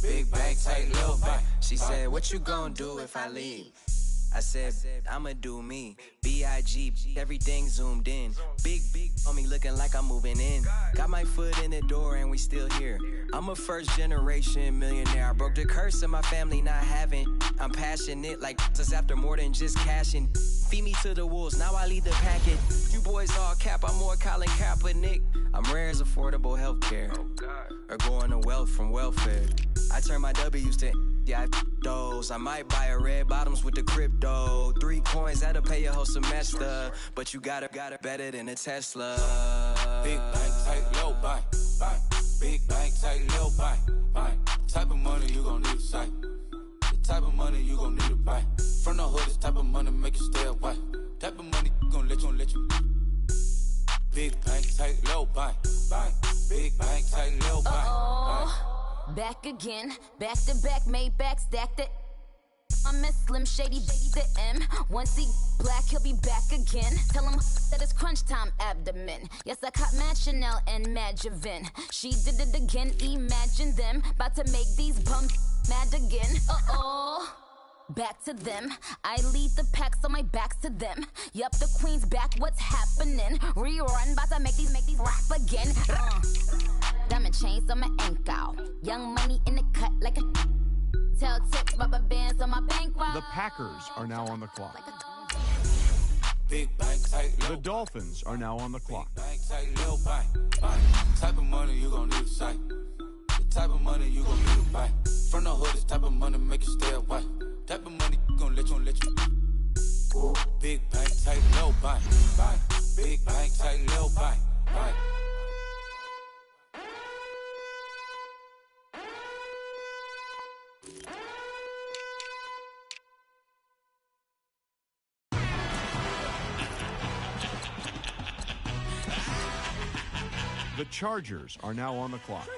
Big bank, tight, low bank. She said, what you gon' do if I leave? I said, I'ma do me. B.I.G. Everything zoomed in. Big on me looking like I'm moving in. Got my foot in the door and we still here. I'm a first generation millionaire. I broke the curse of my family not having. I'm passionate like just after more than just cashing. Feed me to the wolves, now I lead the packet. You boys all cap, I'm more Colin Kaepernick. I'm rare as affordable healthcare. Or going to wealth from welfare. I turn my W's to those. I might buy a red bottoms with the crypto. 3 coins, that'll pay your whole semester. But you got it better than a Tesla. Big bank, tight, low bank. Big bank, tight, low bank. Type of money you gon' need to sight. The type of money you gon' need to buy. From the hood, this type of money make you stay away. Type of money gon' let you. Big bank, tight, low bank. Big bank, tight, low bank. Back again, back to back, made back, stacked it. I'm a Slim Shady, the M. Once he black, he'll be back again. Tell him that it's crunch time abdomen. Yes, I caught Mad Chanel and Mad Javin. She did it again, imagine them. About to make these bums mad again. Back to them. I lead the pack, so my back's to them. Yup, the queen's back, what's happening? Rerun, about to make these rap again. Diamond chains on my ankle. Young money in the cut like a tell tip, rubber bands on my bankroll. The Packers are now on the clock. Big bank, tight, low. The Dolphins are now on the clock. Big bank, tight, low bank. Type of money you gon' need to sight. The type of money you gon' need to buy. From the hood, this type of money make you stay away. Type of money gon' let you. Big bank, tight, low bank. Big bank, tight, low bank. The Chargers are now on the clock.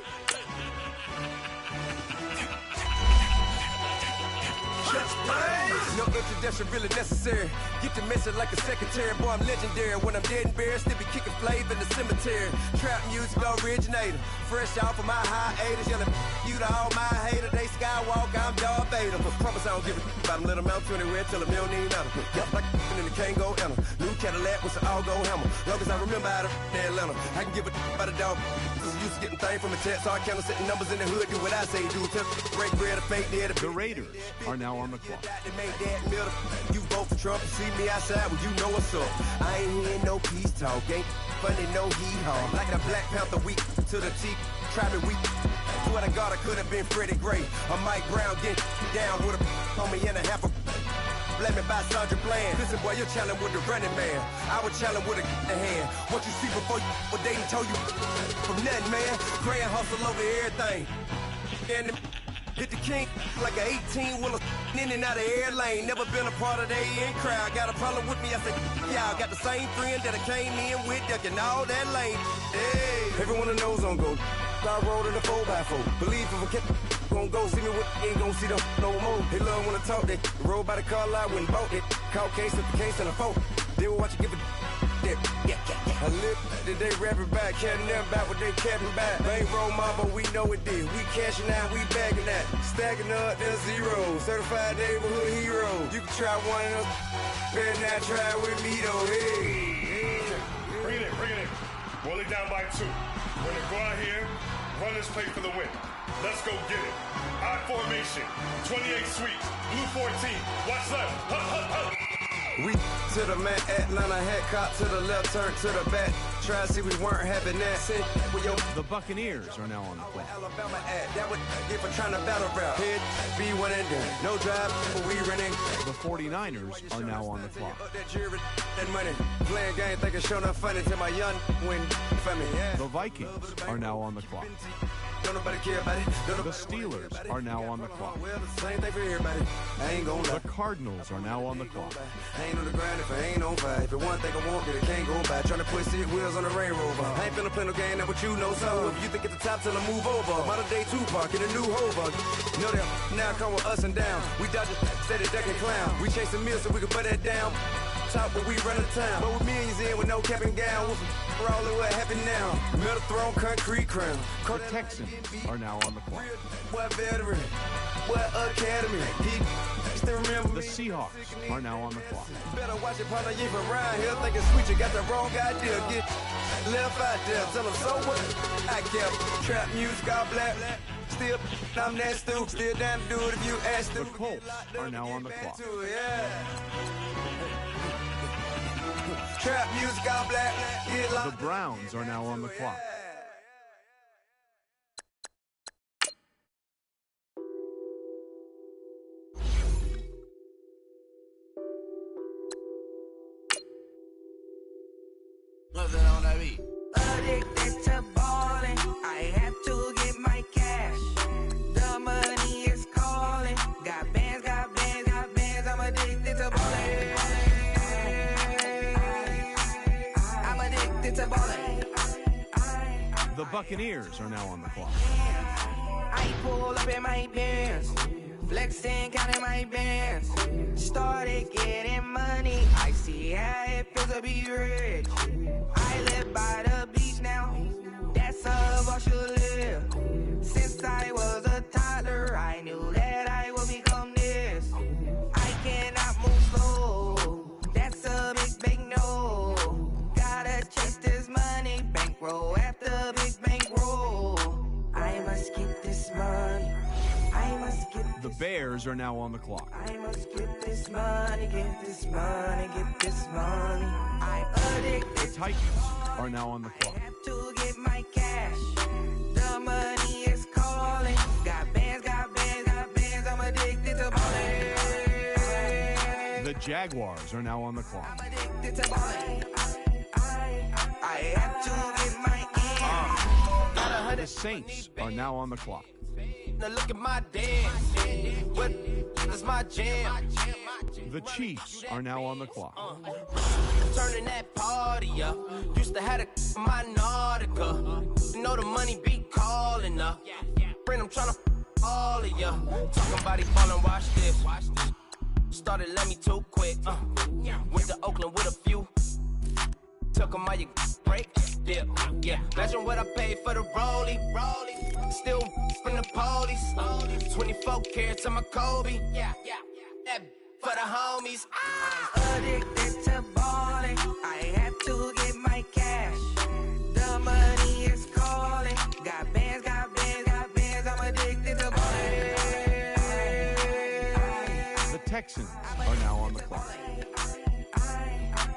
Just play. No introduction really necessary. Get the message like a secretary. Boy, I'm legendary. When I'm dead and buried, still be kicking flavor in the cemetery. Trap music originator. Fresh off of my hiatus. Yelling you to all my haters. They skywalk, I'm Darth Vader. Promise I don't give a about them. Let them out anywhere till a million need matter. Yep, like in the can't go enter. New Cadillac with an all-gold hammer. Long as I remember how to Atlanta. I can give a about a dog. Used to getting things from a text. So I count setting numbers in the hood. Do what I say do. Break bread, a fake dead. The Raiders are now on the clock. You vote for Trump, you see me outside, well, you know what's up. I ain't hearing no peace talk, ain't funny, no hee-haw. Like a Black Panther week to the teeth, trapping week. Swear to God, I could have been Freddie Gray. Or Mike Brown, get down with a on me and a half a blame me by Sandra Bland. Listen, boy, you're challenging with the running man. I was challenging with a hand. What you see before you, what they done told you from nothing, man. Grand hustle over everything. And hit the king like an 18-wheeler in and out of air lane. Never been a part of the in crowd. Got a problem with me, I said, y'all got the same friend that I came in with, ducking all that lane. Hey, everyone that knows on go. I rolled in a 4x4. Believe if I kept gon' go see me with ain't gon' see them no more. They love when I talk, they roll by the car lot, went and bought it. Call case with the case and a phone. They will watch you give it. I live that they rapping back, caring them back what they capping back. They ain't roll mine, but we know it did. We cashing out, we bagging that. Stacking up, there's zero. Certified neighborhood hero. You can try one of them, better not try with me though. Hey. Bring it in. Roll it down by 2. We're gonna go out here, run this play for the win. Let's go get it. I formation, 28 sweeps, blue 14. Watch left. We to the man, Atlanta head cop to the left, turn to the back. Try to see we weren't having that. The Buccaneers are now on the clock. Alabama at that would get for trying to battle rap. Head be one and done. No drive, but we running. The 49ers are now on the clock. That money playing game, thinking show enough funny till my young win for me. The Vikings are now on the clock. Don't nobody care about it. The Steelers are now on the clock. Well, the same thing for everybody. I ain't gonna lie. The Cardinals are now on the clock. I ain't on the grind if I ain't on fire. If it one thing I want, then it can't go by. Trying to put 6 wheels on the Range Rover. I ain't finna play no game, that what you know. So if you think at the top, tell them move over. Modern day Tupac in a new Hova. Know that now come with us and down. We dodge it, steady duck and clown. We chasing meals so we can put that down. Top, but we run the town. But with millions in with no cap and gown. We're all in what happened now. Metal throne, concrete crown. The Texans are now on the clock. What veteran? What academy? Still remember the Seahawks are now on the clock. Better watch it, partner. You from around here thinking sweet. You got the wrong idea. Get left out there. Tell them so what? I kept trap music all black. Still, I'm that stupid. Still down to do it if you ask the Colts are now on the clock. Trap music all black. The Browns are now on the clock. What's that on that beat? Addicted to ballin', I have to get my cash. The money is calling. Got bands, I'm addicted to ballin'. I'm addicted to ballin'. The Buccaneers are now on the clock. I pull up in my pants, flexing, counting my bands. Started getting money, I see how it feels to be rich. I live by the beach now, that's how I should live. Since I was a toddler, I knew that I would become this. I cannot move slow, that's a big no. Gotta chase this money, bankroll after big bankroll. I must get this money, I must get this. The Bears are now on the clock. I must get this money, get this money, get this money. I'm addicted. The Titans are now on the clock. I have to get my cash. The money is calling. Got bands, I'm addicted to ballin'. The Jaguars are now on the clock. I'm addicted to ballin'. I have to get my in. The Saints are now on the clock. Now look at my dance. What is my jam? The Chiefs are now on the clock. Turning that party up. Used to have a my Nautica. You know the money be calling up. Friend, I'm tryna all of ya. Talking about he ballin', watch this. started let me too quick. Went to Oakland with a few. Took 'em all you break. Yeah. Imagine what I paid for the rollie. Still from the police. 24 carats on my Kobe. That for the homies. I'm addicted to balling. I had to get my cash. The money is calling. Got bands. I'm addicted to balling. The Texans are now on the clock.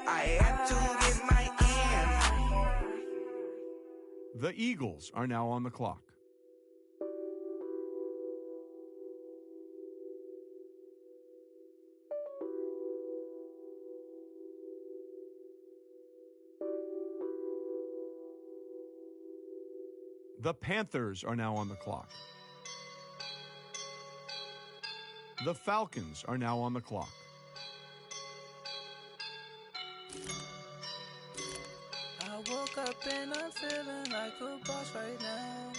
I had to get my ends. The Eagles are now on the clock. The Panthers are now on the clock. The Falcons are now on the clock. I woke up and I'm feeling like a boss right now.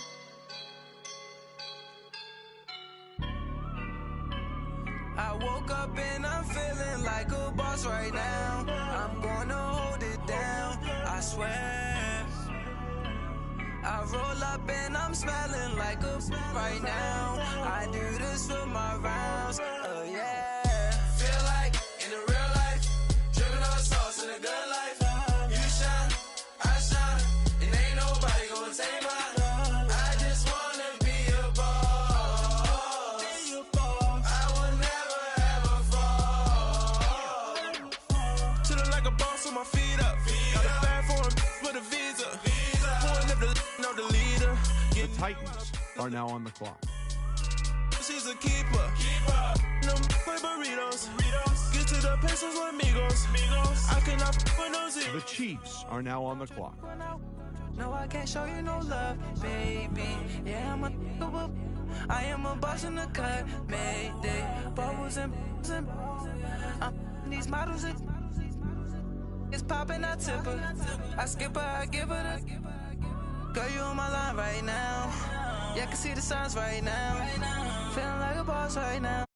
I woke up and I'm feeling like a boss right now. I'm gonna hold it down, I swear. I roll up and I'm smelling like a right now. I do this for my rounds, oh yeah. Feel like in the real life, dripping on sauce in a good life. You shine, I shine, and ain't nobody gonna take mine. I just wanna be a boss. I will never ever fall. Chillin' like a boss with my feet up. Got a bag for him with a visa. Pulling up the leader. The Titans are now on the clock. She's a keeper. No burritos. Get to the pesos with amigos. I cannot with no zero. The Chiefs are now on the clock. No, I can't show you no love, baby. Yeah, I am a boss in the cut, mayday. Bubbles and these models are it's popping, I tip her. I skip her, I give her the girl, you on my line right now. Yeah, I can see the signs right now. Feeling like a boss right now.